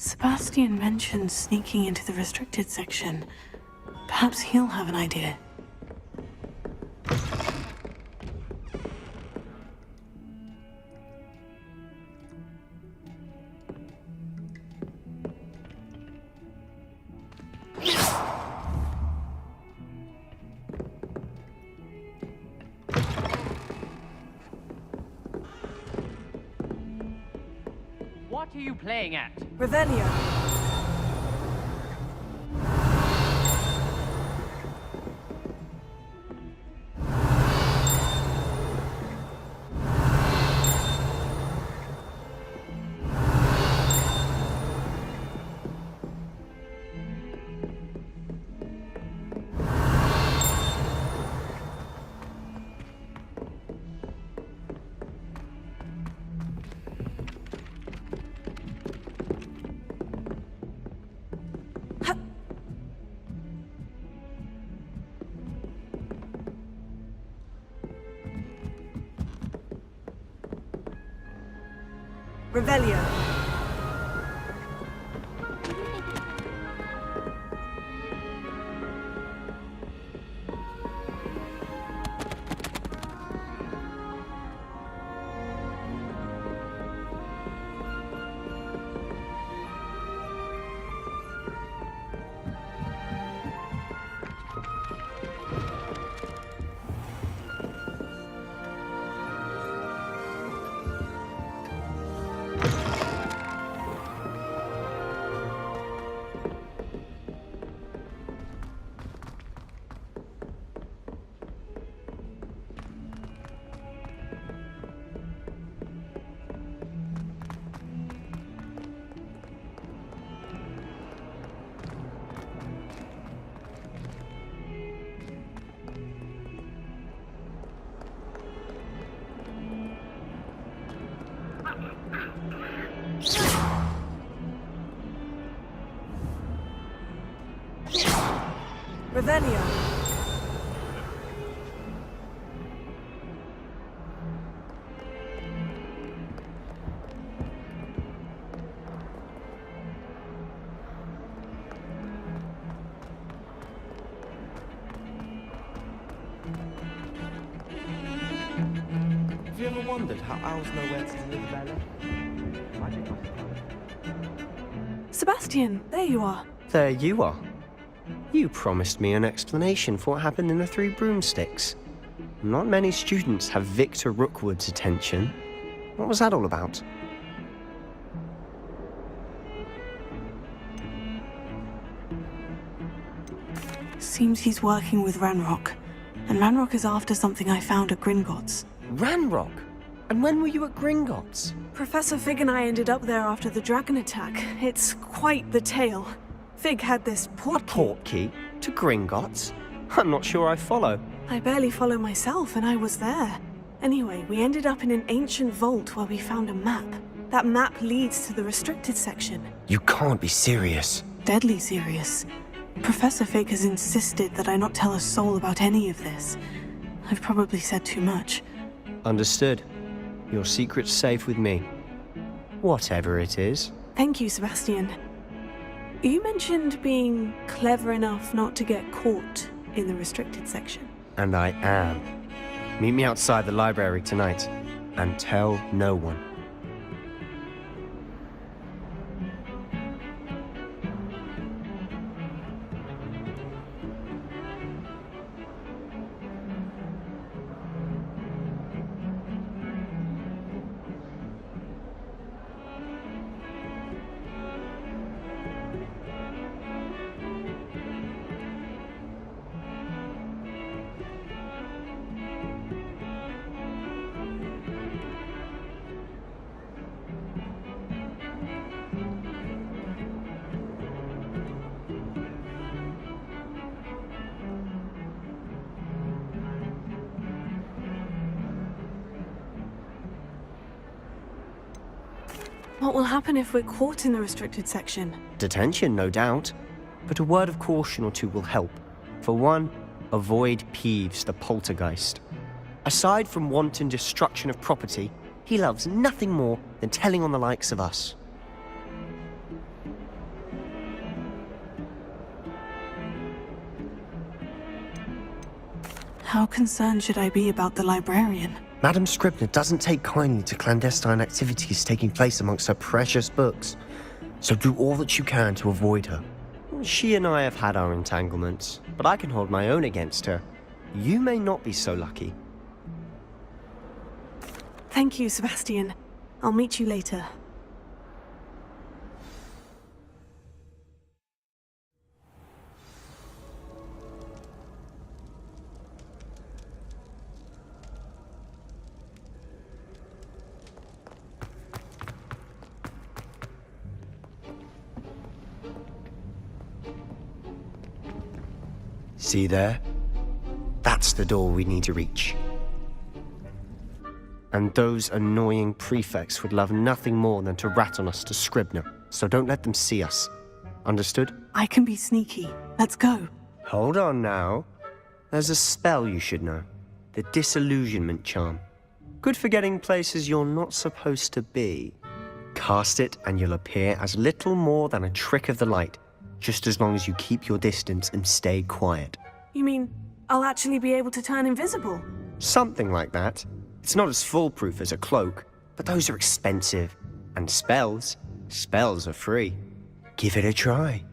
Sebastian mentioned sneaking into the restricted section. Perhaps he'll have an idea. What are you playing at? Revelio. Revelio. Revelio. Have you ever wondered how owls know where to deliver their letter? Magic must have helped. Sebastian, there you are. There you are. You promised me an explanation for what happened in the Three Broomsticks. Not many students have Victor Rookwood's attention. What was that all about? Seems he's working with Ranrock. And Ranrock is after something I found at Gringotts. Ranrock? And when were you at Gringotts? Professor Fig and I ended up there after the dragon attack. It's quite the tale. Fig had this portkey to Gringotts? I'm not sure I follow. I barely follow myself, and I was there. Anyway, we ended up in an ancient vault where we found a map. That map leads to the restricted section. You can't be serious. Deadly serious. Professor Fig has insisted that I not tell a soul about any of this. I've probably said too much. Understood. Your secret's safe with me. Whatever it is. Thank you, Sebastian. You mentioned being clever enough not to get caught in the restricted section. And I am. Meet me outside the library tonight, and tell no one. What will happen if we're caught in the restricted section? Detention, no doubt. But a word of caution or two will help. For one, avoid Peeves, the poltergeist. Aside from wanton destruction of property, he loves nothing more than telling on the likes of us. How concerned should I be about the librarian? Madam Scribner doesn't take kindly to clandestine activities taking place amongst her precious books, so do all that you can to avoid her. She and I have had our entanglements, but I can hold my own against her. You may not be so lucky. Thank you, Sebastian. I'll meet you later. See there? That's the door we need to reach. And those annoying prefects would love nothing more than to rat on us to Scribner, so don't let them see us. Understood? I can be sneaky. Let's go. Hold on now. There's a spell you should know. The Disillusionment Charm. Good for getting places you're not supposed to be. Cast it and you'll appear as little more than a trick of the light, just as long as you keep your distance and stay quiet. You mean I'll actually be able to turn invisible? Something like that. It's not as foolproof as a cloak, but those are expensive. And spells are free. Give it a try.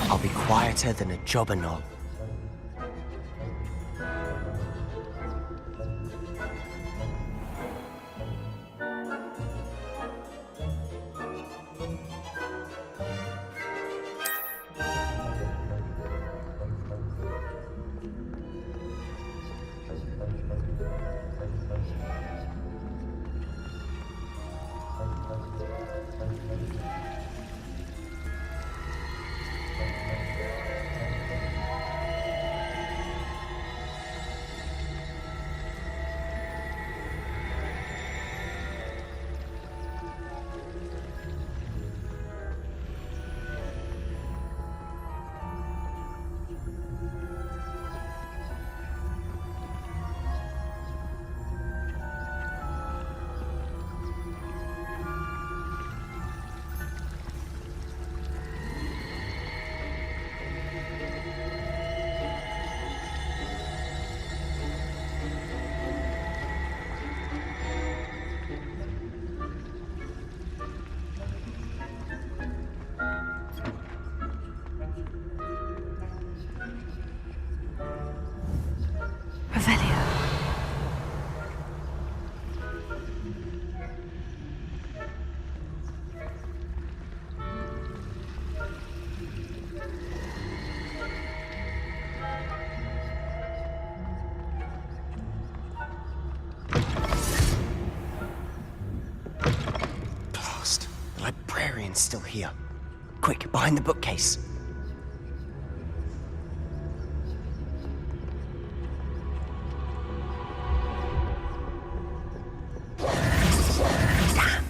I'll be quieter than a jobberknoll. Librarian's still here. Quick, behind the bookcase. Damn!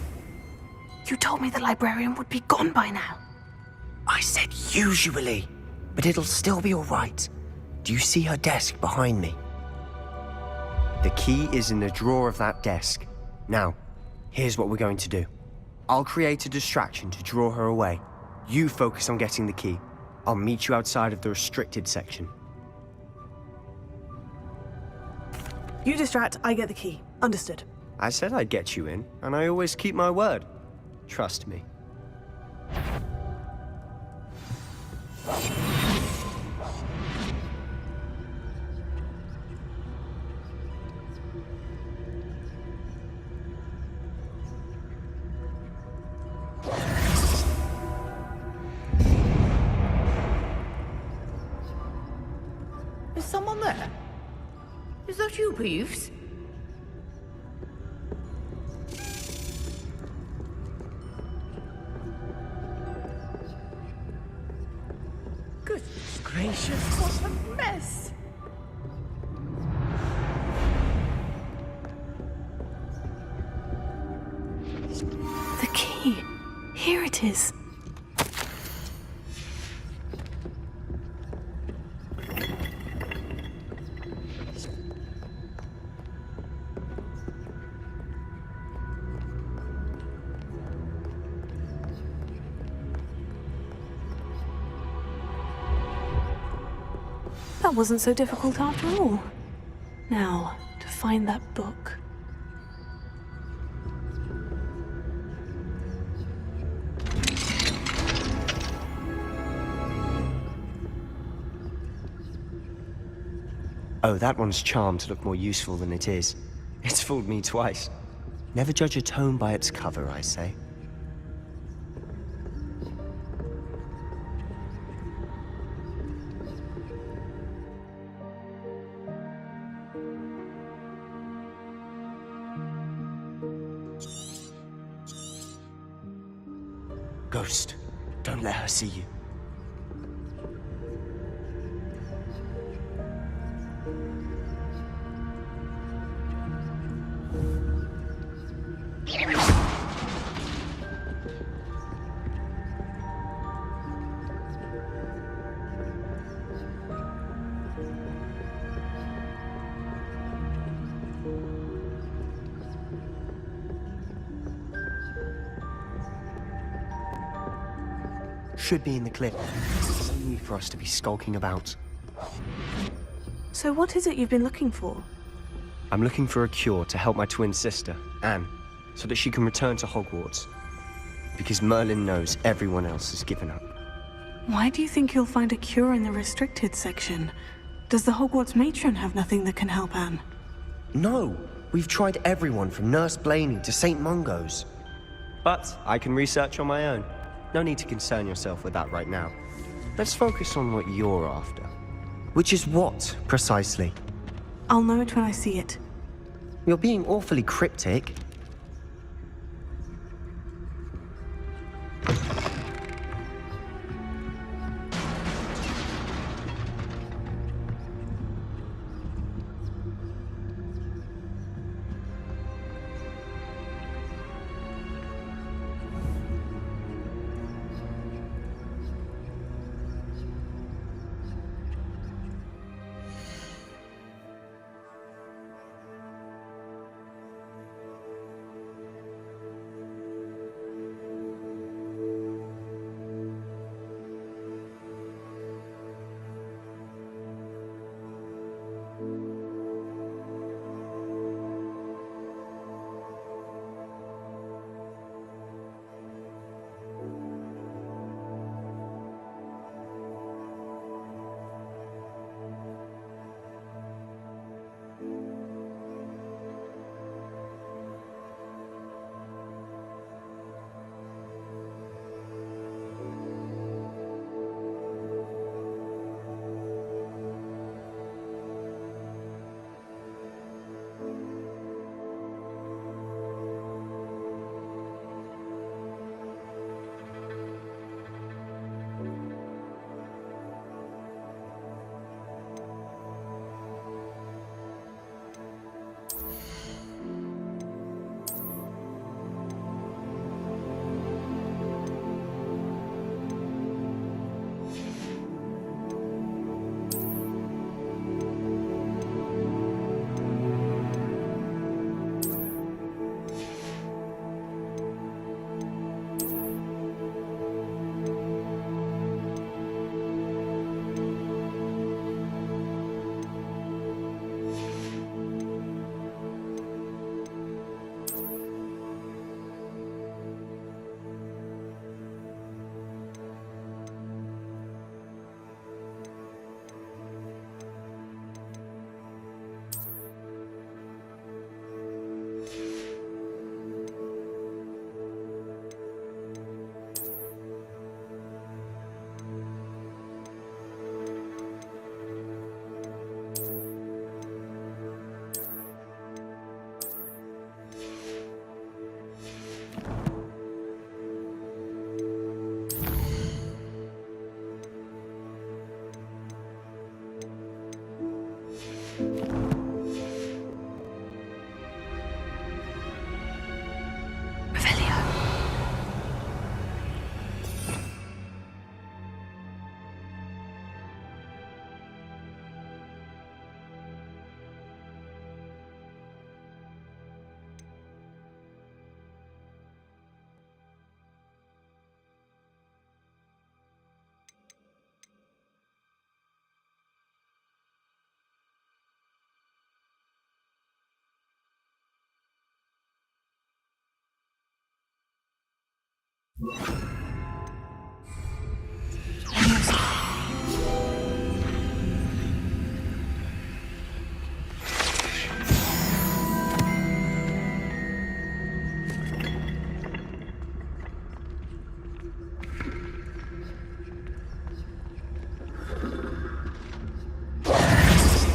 You told me the librarian would be gone by now. I said usually, but it'll still be all right. Do you see her desk behind me? The key is in the drawer of that desk. Now, here's what we're going to do. I'll create a distraction to draw her away. You focus on getting the key. I'll meet you outside of the restricted section. You distract, I get the key. Understood. I said I'd get you in, and I always keep my word. Trust me. Is someone there? Is that you, Peeves? Goodness gracious, what a mess! The key. Here it is. That wasn't so difficult after all. Now, to find that book. Oh, that one's charmed to look more useful than it is. It's fooled me twice. Never judge a tome by its cover, I say. Ghost, don't let her see you. Should be in the cliff. There's no need for us to be skulking about. So what is it you've been looking for? I'm looking for a cure to help my twin sister, Anne, so that she can return to Hogwarts. Because Merlin knows everyone else has given up. Why do you think you'll find a cure in the restricted section? Does the Hogwarts matron have nothing that can help Anne? No! We've tried everyone from Nurse Blaney to St. Mungo's. But I can research on my own. No need to concern yourself with that right now. Let's focus on what you're after. Which is what, precisely? I'll know it when I see it. You're being awfully cryptic.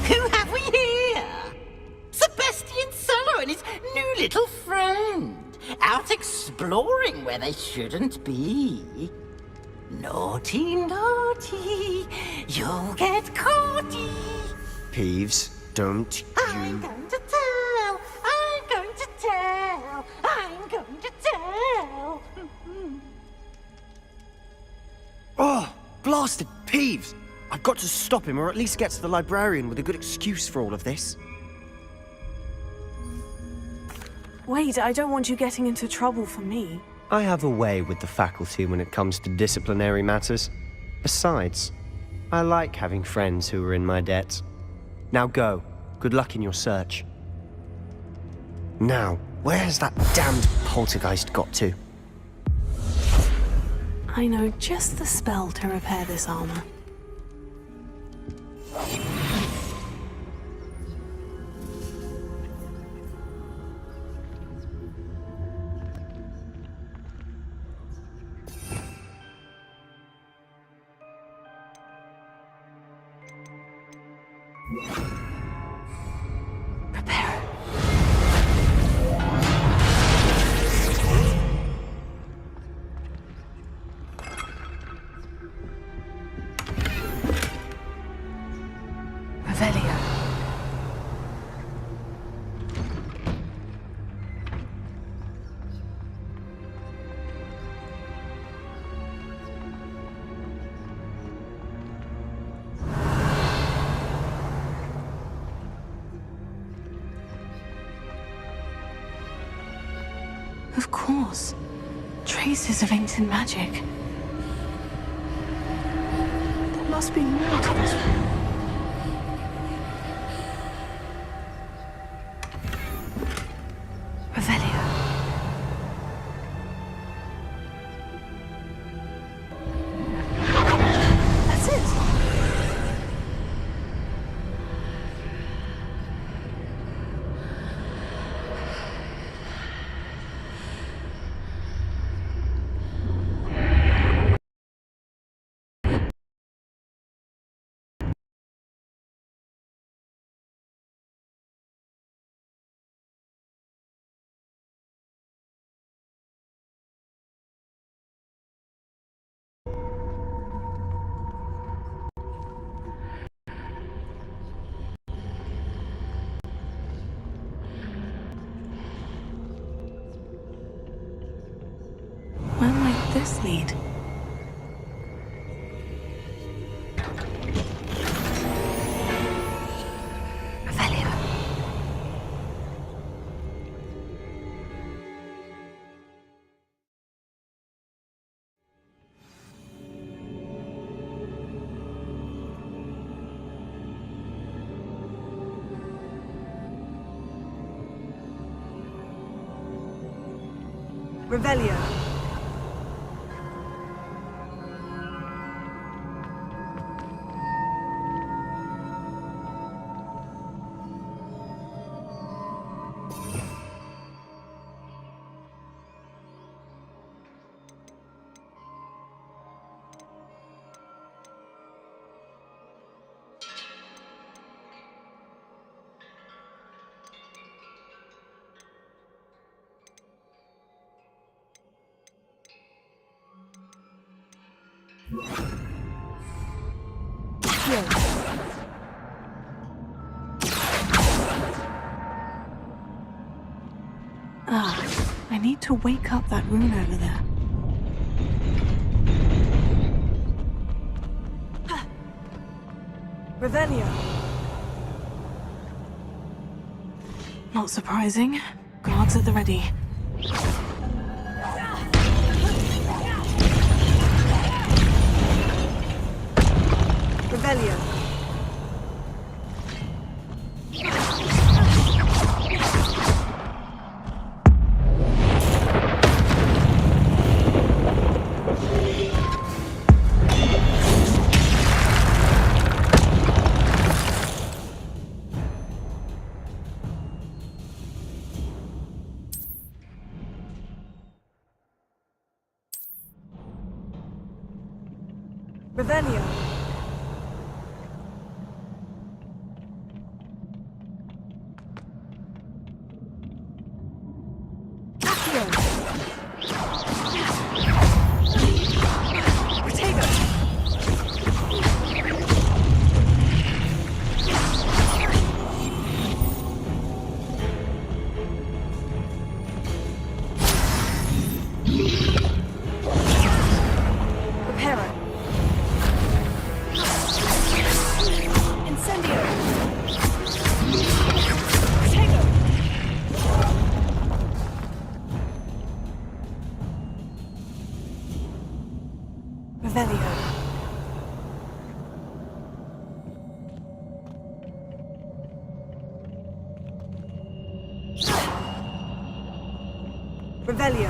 Who have we here? Sebastian Solo and his new little friend. Out exploring where they shouldn't be. Naughty, naughty. You'll get caughty. Peeves, don't I'm going to tell. I'm going to tell. I'm going to tell. Oh, blasted Peeves! I've got to stop him, or at least get to the librarian with a good excuse for all of this. Wait, I don't want you getting into trouble for me. I have a way with the faculty when it comes to disciplinary matters. Besides, I like having friends who are in my debt. Now go. Good luck in your search. Now, where's that damned poltergeist got to? I know just the spell to repair this armor. Of course. Traces of ancient magic. There must be more to this room. Revelio. That's it. Where might this lead? Revelio. Revelio. I need to wake up that rune over there. Revelio. Not surprising. Guards at the ready. Revelio. Revelio. Revelio.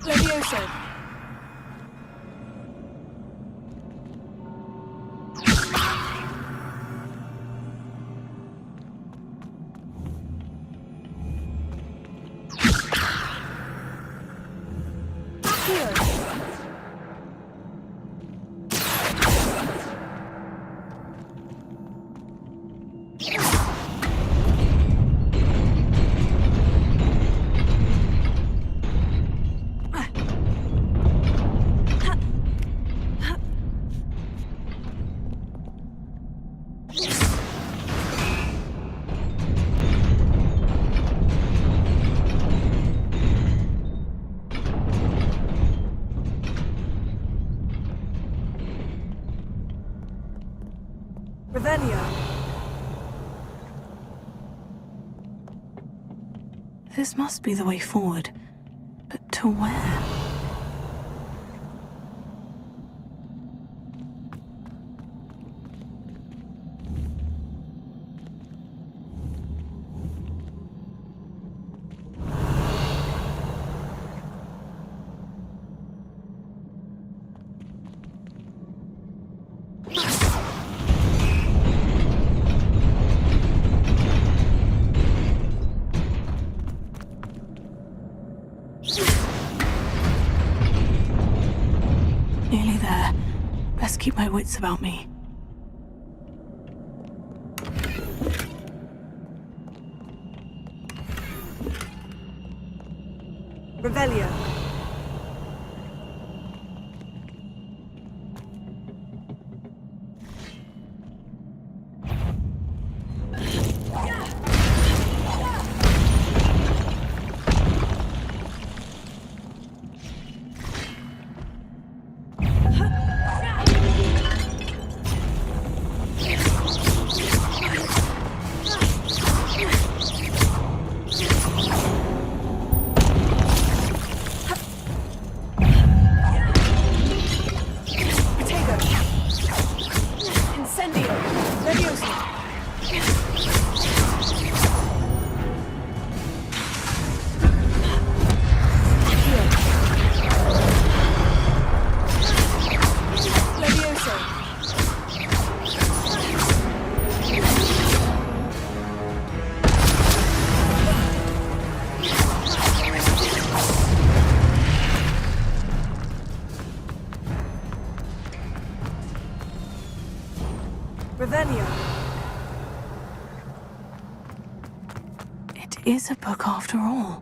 Levioso. This must be the way forward. But to where? Nearly there. Best keep my wits about me. Revelio. Revelio. It is a book after all.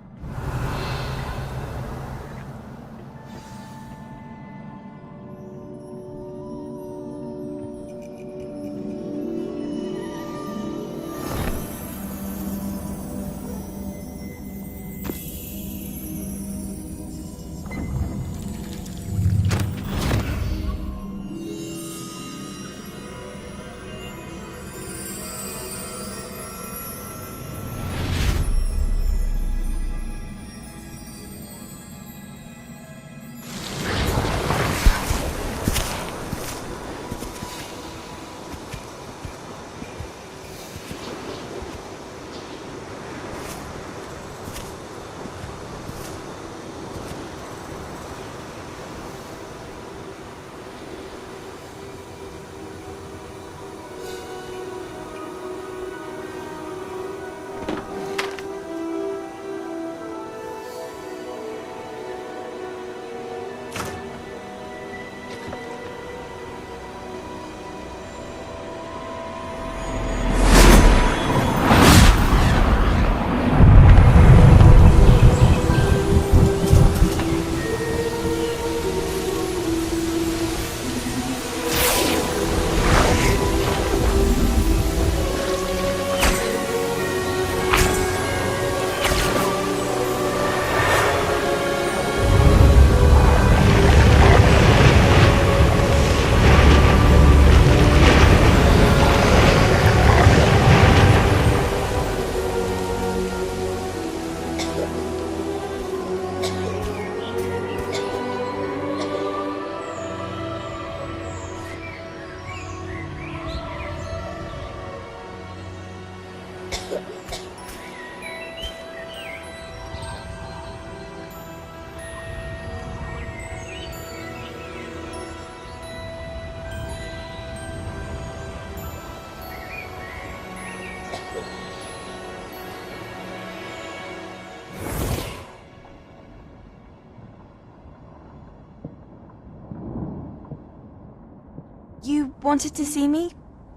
You wanted to see me?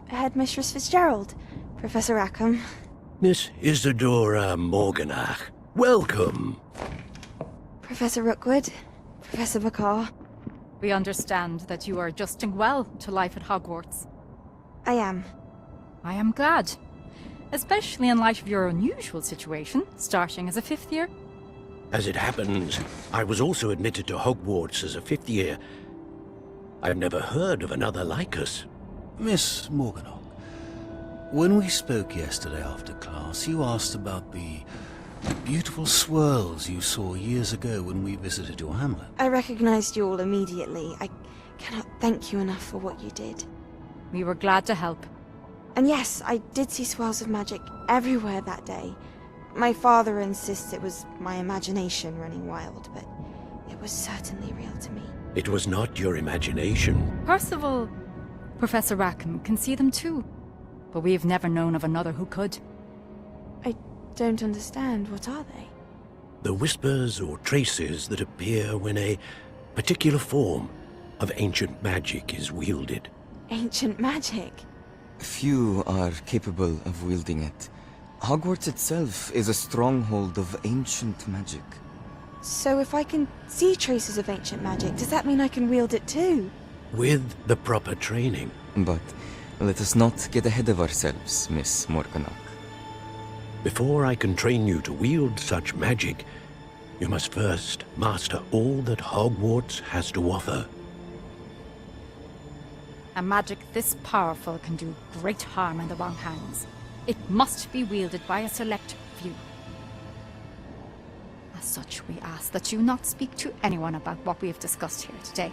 Headmistress Fitzgerald, Professor Rackham. Miss Isadora Morganach, welcome. Professor Rookwood, Professor McCaw. We understand that you are adjusting well to life at Hogwarts. I am. I am glad. Especially in light of your unusual situation, starting as a 5th year. As it happens, I was also admitted to Hogwarts as a 5th year. I've never heard of another like us. Miss Morganach, when we spoke yesterday after class, you asked about the beautiful swirls you saw years ago when we visited your hamlet. I recognized you all immediately. I cannot thank you enough for what you did. We were glad to help. And yes, I did see swirls of magic everywhere that day. My father insists it was my imagination running wild, but it was certainly real to me. It was not your imagination. Percival, Professor Rackham can see them too. But we've never known of another who could. I don't understand. What are they? The whispers or traces that appear when a particular form of ancient magic is wielded. Ancient magic? Few are capable of wielding it. Hogwarts itself is a stronghold of ancient magic. So if I can see traces of ancient magic, does that mean I can wield it too? With the proper training. But let us not get ahead of ourselves, Miss Morganach. Before I can train you to wield such magic, you must first master all that Hogwarts has to offer. A magic this powerful can do great harm in the wrong hands. It must be wielded by a select few. As such, we ask that you not speak to anyone about what we have discussed here today.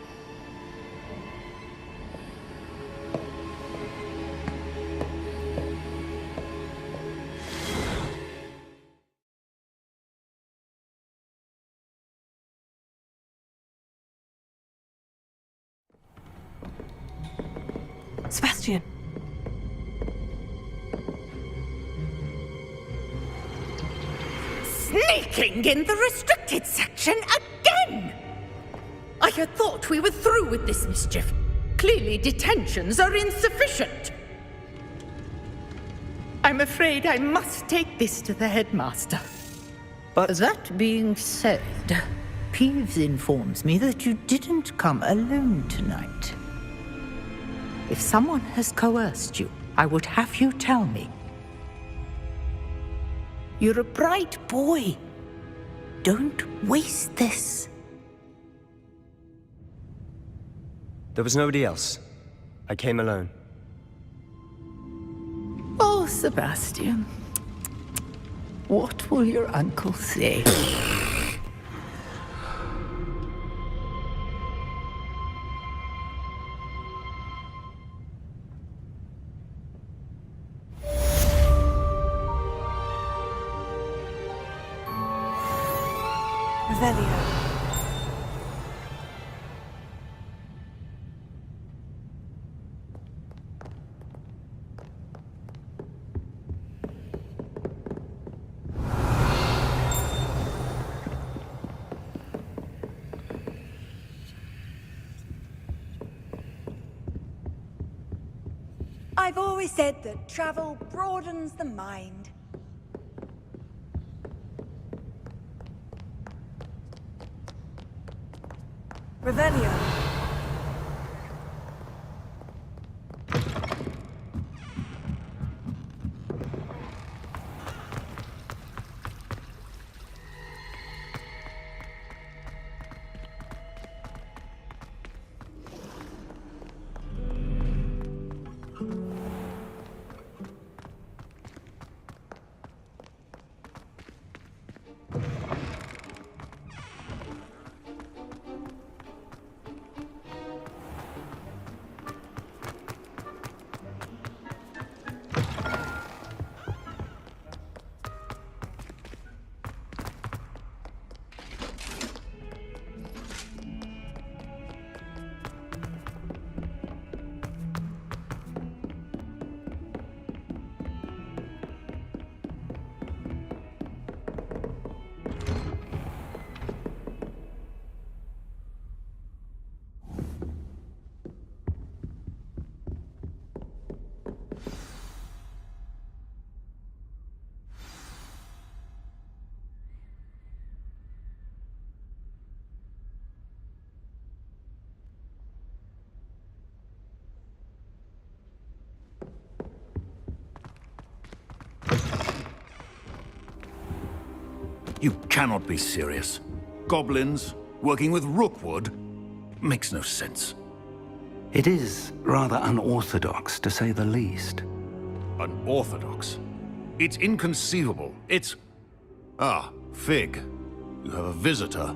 Sebastian. Sneaking in the restricted section again! I had thought we were through with this mischief. Clearly detentions are insufficient. I'm afraid I must take this to the headmaster. But that being said, Peeves informs me that you didn't come alone tonight. If someone has coerced you, I would have you tell me. You're a bright boy. Don't waste this. There was nobody else. I came alone. Oh, Sebastian. What will your uncle say? Revelio. I've always said that travel broadens the mind. Revelio. You cannot be serious. Goblins working with Rookwood makes no sense. It is rather unorthodox, to say the least. Unorthodox? It's inconceivable. It's... Ah, Fig. You have a visitor.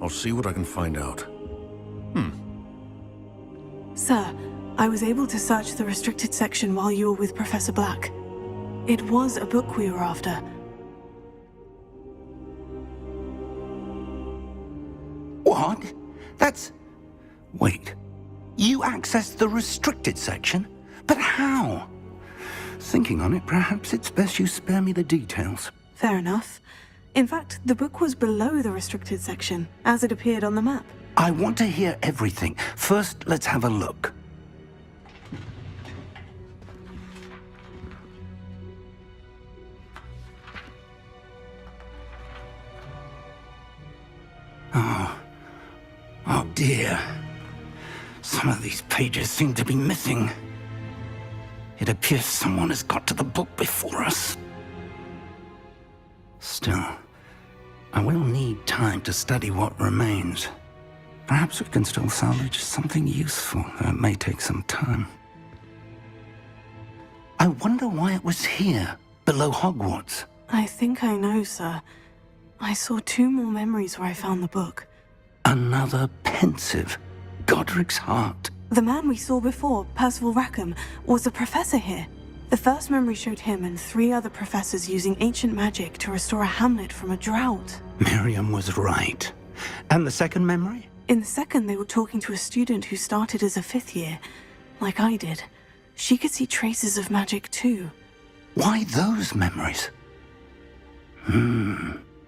I'll see what I can find out. Sir, I was able to search the restricted section while you were with Professor Black. It was a book we were after. What? That's... Wait. You accessed the restricted section? But how? Thinking on it, perhaps it's best you spare me the details. Fair enough. In fact, the book was below the restricted section, as it appeared on the map. I want to hear everything. First, let's have a look. Oh dear. Some of these pages seem to be missing. It appears someone has got to the book before us. Still, I will need time to study what remains. Perhaps we can still salvage something useful, though it may take some time. I wonder why it was here, below Hogwarts. I think I know, sir. I saw 2 more memories where I found the book. Another pensive. Godric's heart. The man we saw before, Percival Rackham, was a professor here. The first memory showed him and 3 other professors using ancient magic to restore a hamlet from a drought. Miriam was right. And the second memory? In the second, they were talking to a student who started as a 5th year, like I did. She could see traces of magic too. Why those memories?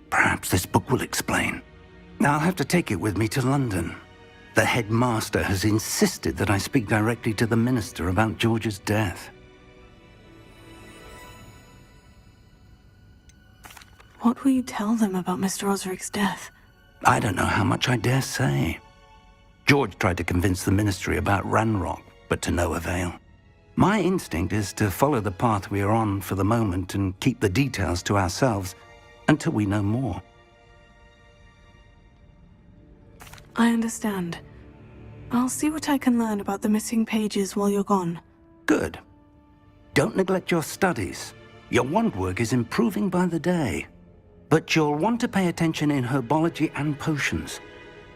Perhaps this book will explain. I'll have to take it with me to London. The headmaster has insisted that I speak directly to the minister about George's death. What will you tell them about Mr. Osric's death? I don't know how much I dare say. George tried to convince the Ministry about Ranrock, but to no avail. My instinct is to follow the path we are on for the moment and keep the details to ourselves until we know more. I understand. I'll see what I can learn about the missing pages while you're gone. Good. Don't neglect your studies. Your wand work is improving by the day. But you'll want to pay attention in herbology and potions.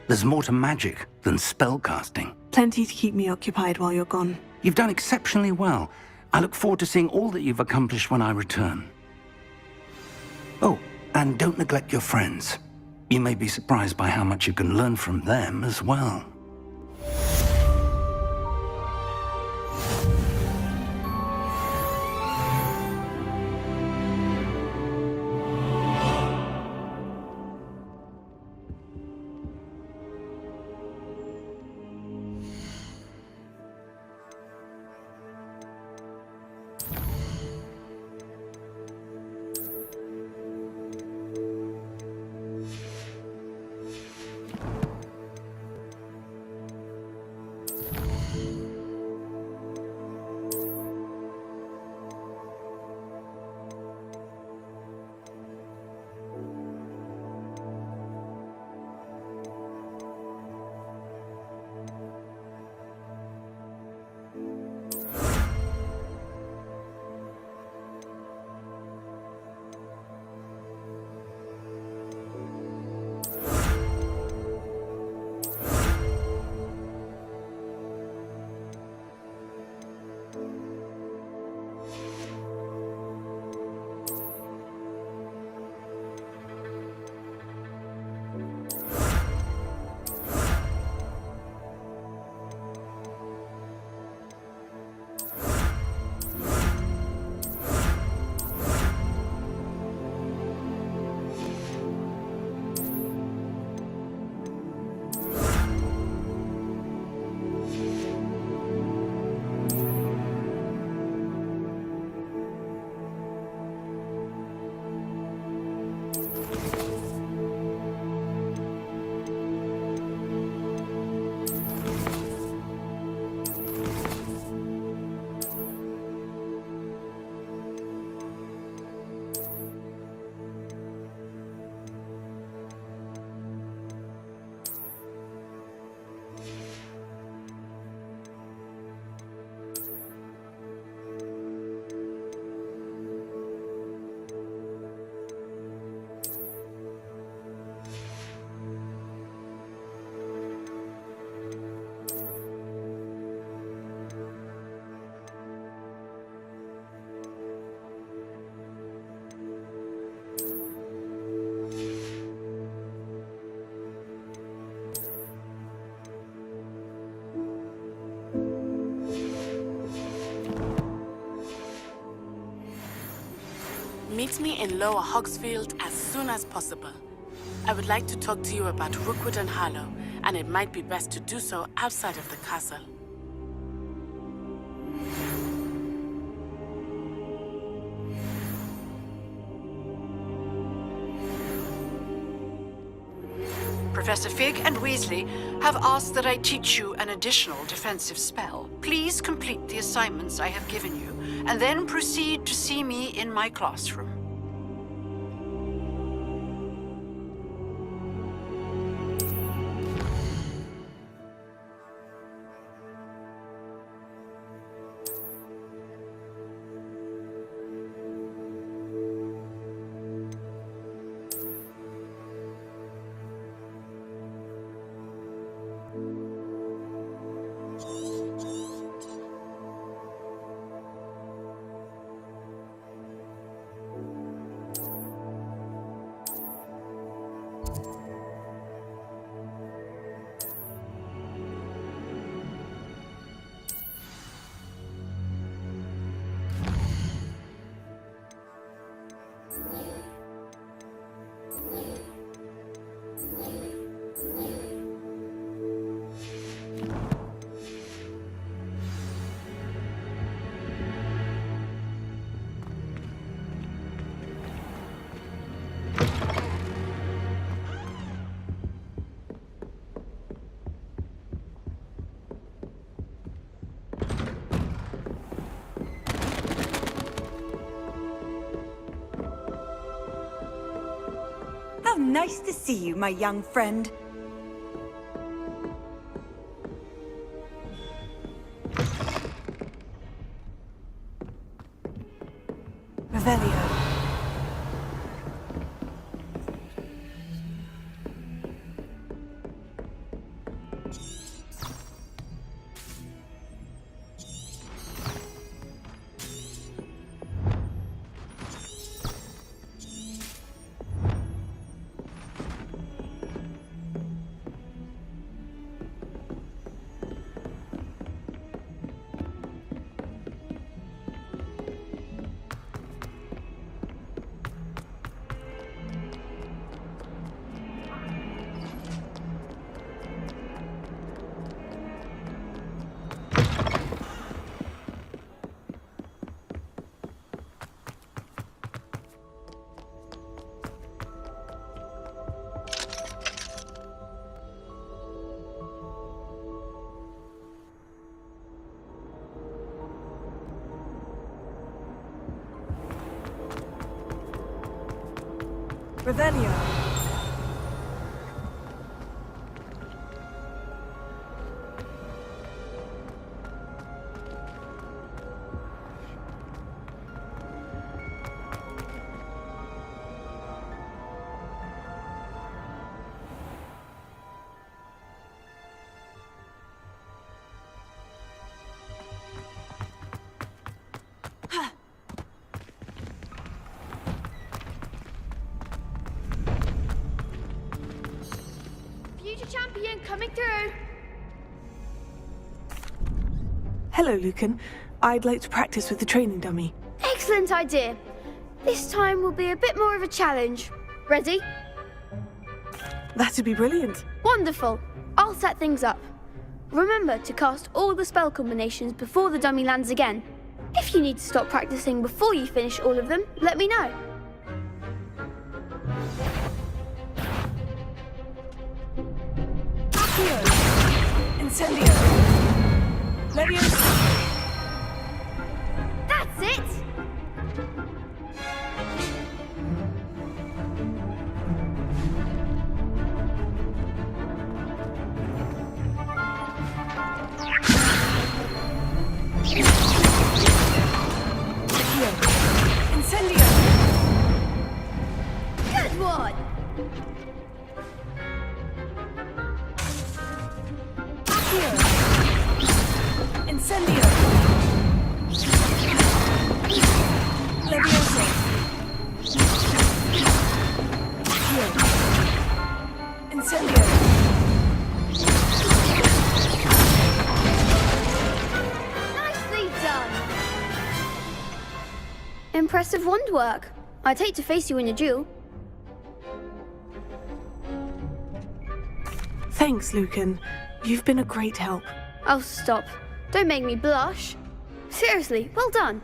There's more to magic than spellcasting. Plenty to keep me occupied while you're gone. You've done exceptionally well. I look forward to seeing all that you've accomplished when I return. Oh, and don't neglect your friends. You may be surprised by how much you can learn from them as well. Meet me in Lower Hogsfield as soon as possible. I would like to talk to you about Rookwood and Harlow, and it might be best to do so outside of the castle. Professor Fig and Weasley have asked that I teach you an additional defensive spell. Please complete the assignments I have given you, and then proceed to see me in my classroom. Nice to see you, my young friend. Revelio. Revelio. Future champion coming through. Hello, Lucan. I'd like to practice with the training dummy. Excellent idea. This time will be a bit more of a challenge. Ready? That'd be brilliant. Wonderful. I'll set things up. Remember to cast all the spell combinations before the dummy lands again. If you need to stop practicing before you finish all of them, let me know. Accio. Incendio. Leviosa. That's it! Incendio. Good one! Accio. Incendio. Leviosa. Accio. Incendio. Nicely done! Impressive wand work. I'd hate to face you in a duel. Thanks, Lucan. You've been a great help. Oh, stop. Don't make me blush. Seriously, well done.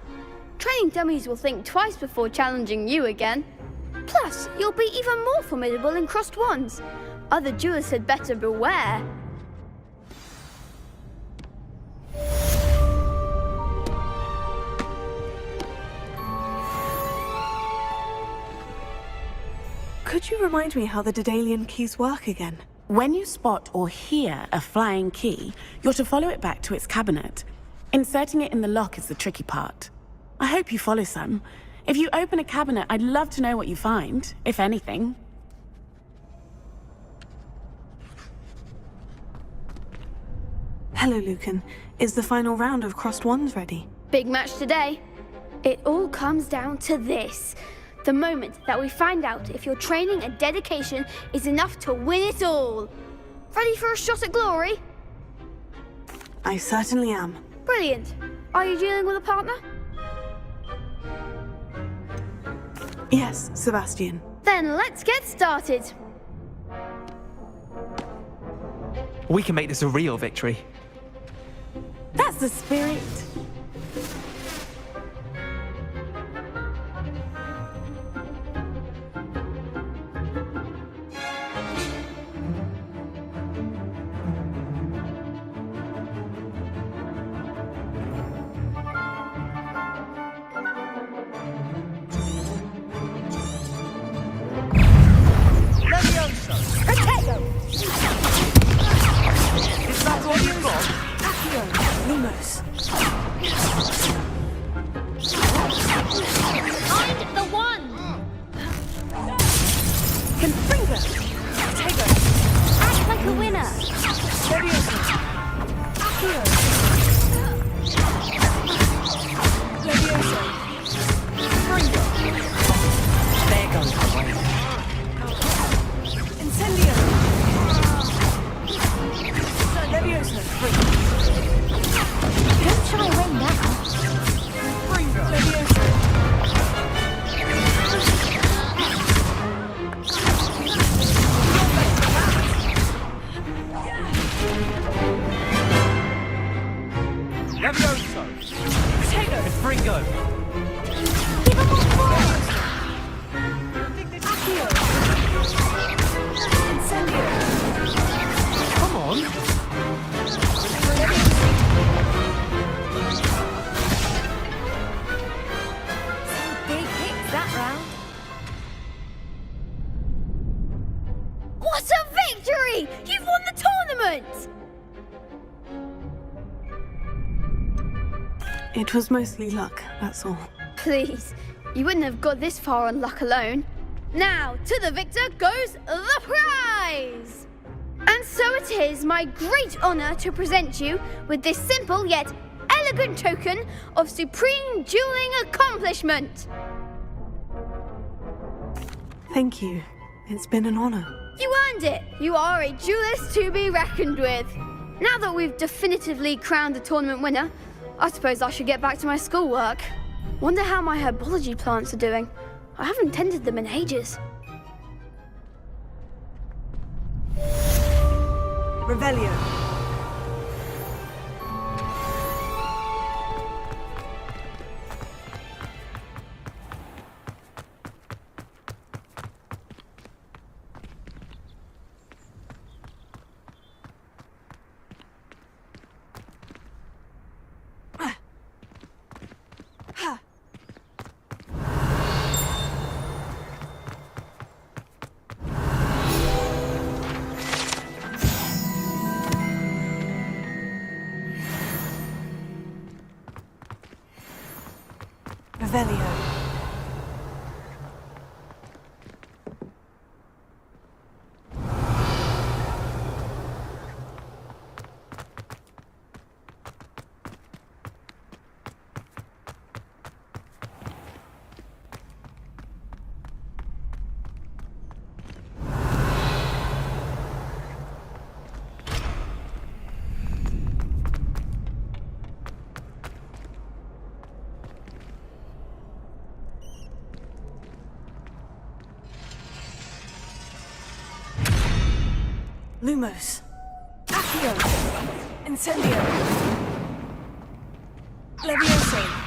Training dummies will think twice before challenging you again. Plus, you'll be even more formidable in crossed wands. Other duelists had better beware. Could you remind me how the Daedalian keys work again? When you spot or hear a flying key, you're to follow it back to its cabinet. Inserting it in the lock is the tricky part. I hope you follow some. If you open a cabinet, I'd love to know what you find, if anything. Hello, Lucan. Is the final round of crossed wands ready? Big match today. It all comes down to this. The moment that we find out if your training and dedication is enough to win it all. Ready for a shot at glory? I certainly am. Brilliant. Are you dealing with a partner? Yes, Sebastian. Then let's get started. We can make this a real victory. That's the spirit. winner! Leviosa! Accio! Leviosa! Fringo! There goes the way. Incendio! Leviosa! Don't shy away now. Fringo! Leviosa! Levioso! Potato! And Fringo! Give him more force! Accio! Incendio! Come on! Some big hits that round. What a victory! You've won the tournament! It was mostly luck, that's all. Please, you wouldn't have got this far on luck alone. Now, to the victor goes the prize! And so it is my great honor to present you with this simple yet elegant token of supreme dueling accomplishment. Thank you. It's been an honor. You earned it! You are a duelist to be reckoned with. Now that we've definitively crowned the tournament winner, I suppose I should get back to my schoolwork. Wonder how my herbology plants are doing. I haven't tended them in ages. Revelio! Revelio. Lumos. Accio. Incendio. Levioso.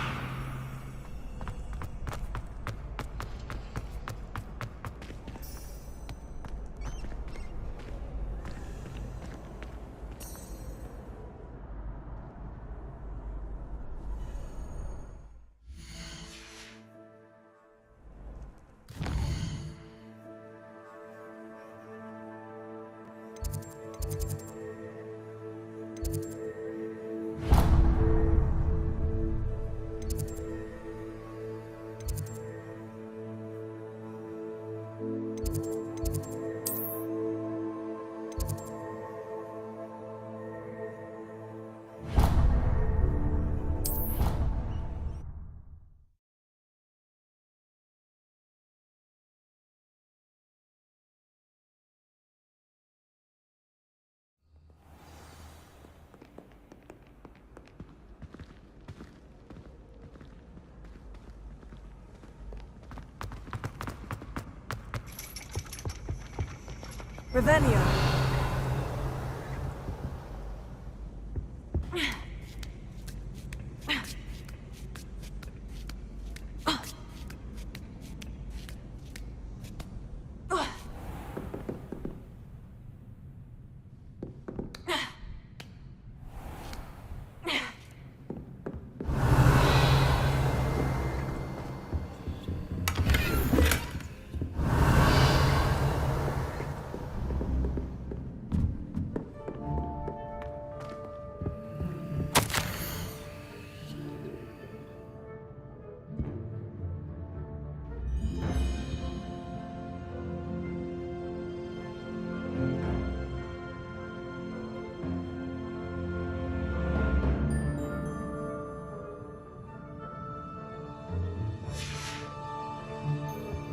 Revelio.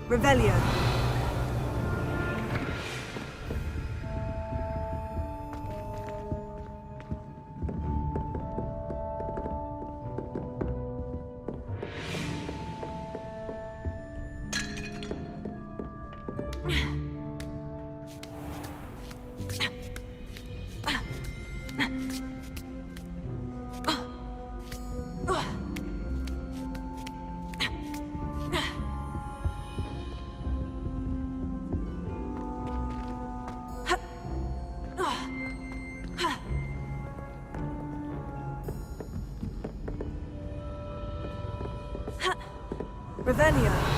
Revelio. Revelio.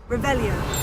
Revelio.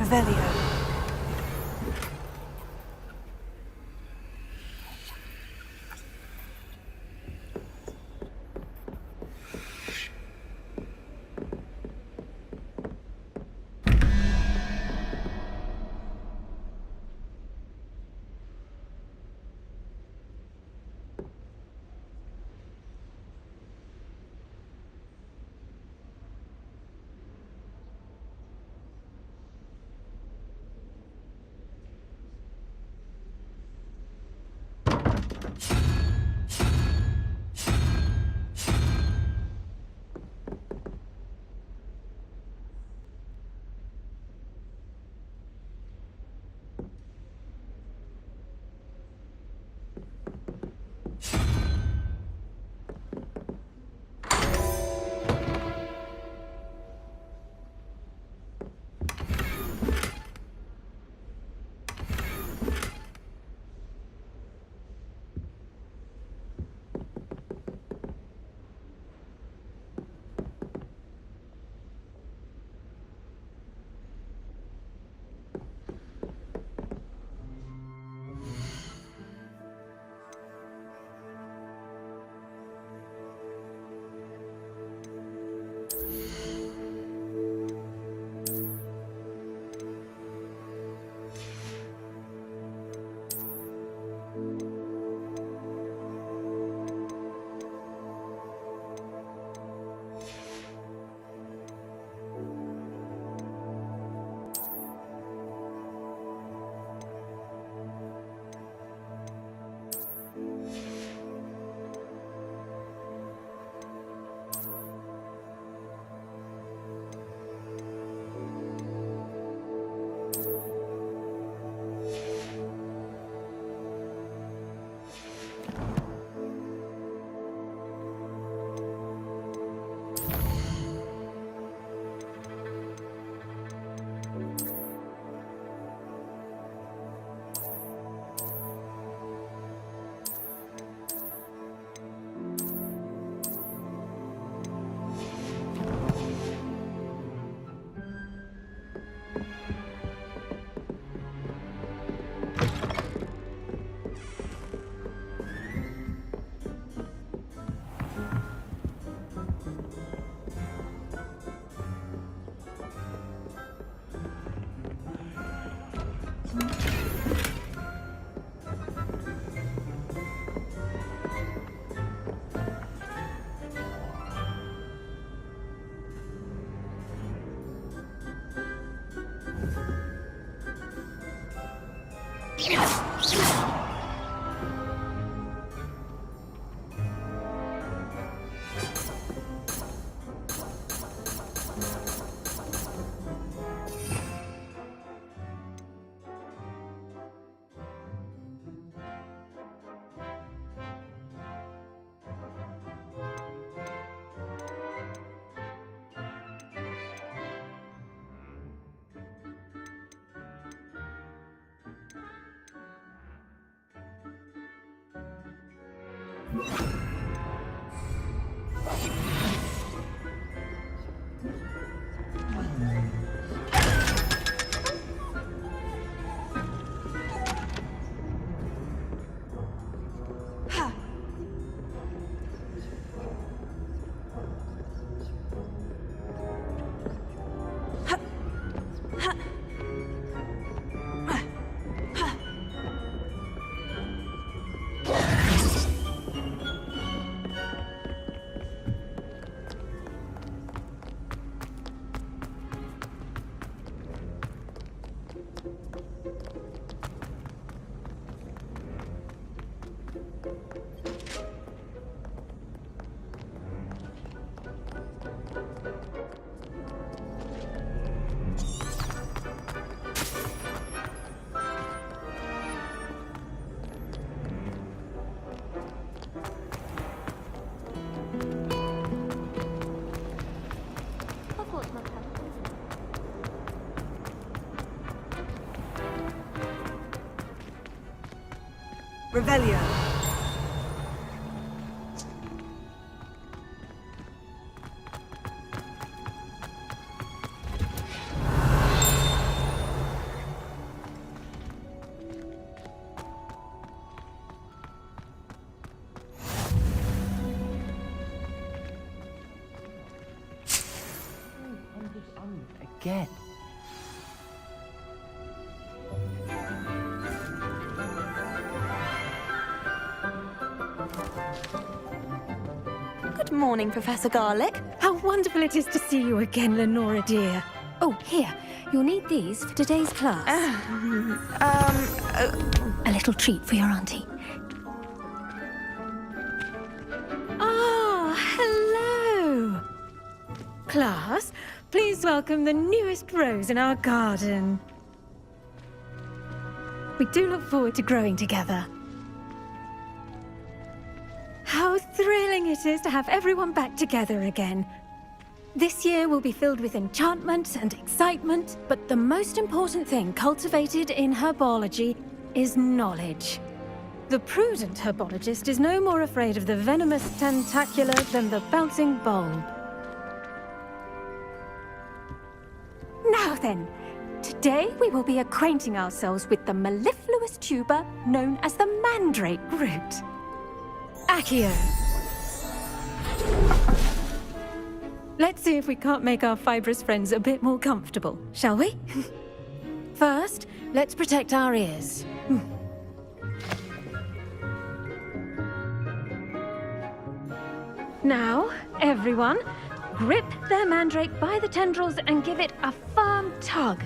Revelio. Revelio. Again. Good morning, Professor Garlick. How wonderful it is to see you again, Lenora dear. Oh, here. You'll need these for today's class. A little treat for your auntie. Ah, hello. Class, please welcome the newest rose in our garden. We do look forward to growing together. How thrilling it is to have everyone back together again. This year will be filled with enchantment and excitement, but the most important thing cultivated in herbology is knowledge. The prudent herbologist is no more afraid of the venomous tentacula than the bouncing bulb. Now then, today we will be acquainting ourselves with the mellifluous tuber known as the mandrake root. Accio. Let's see if we can't make our fibrous friends a bit more comfortable, shall we? First, let's protect our ears. Now, everyone, grip their mandrake by the tendrils and give it a firm tug.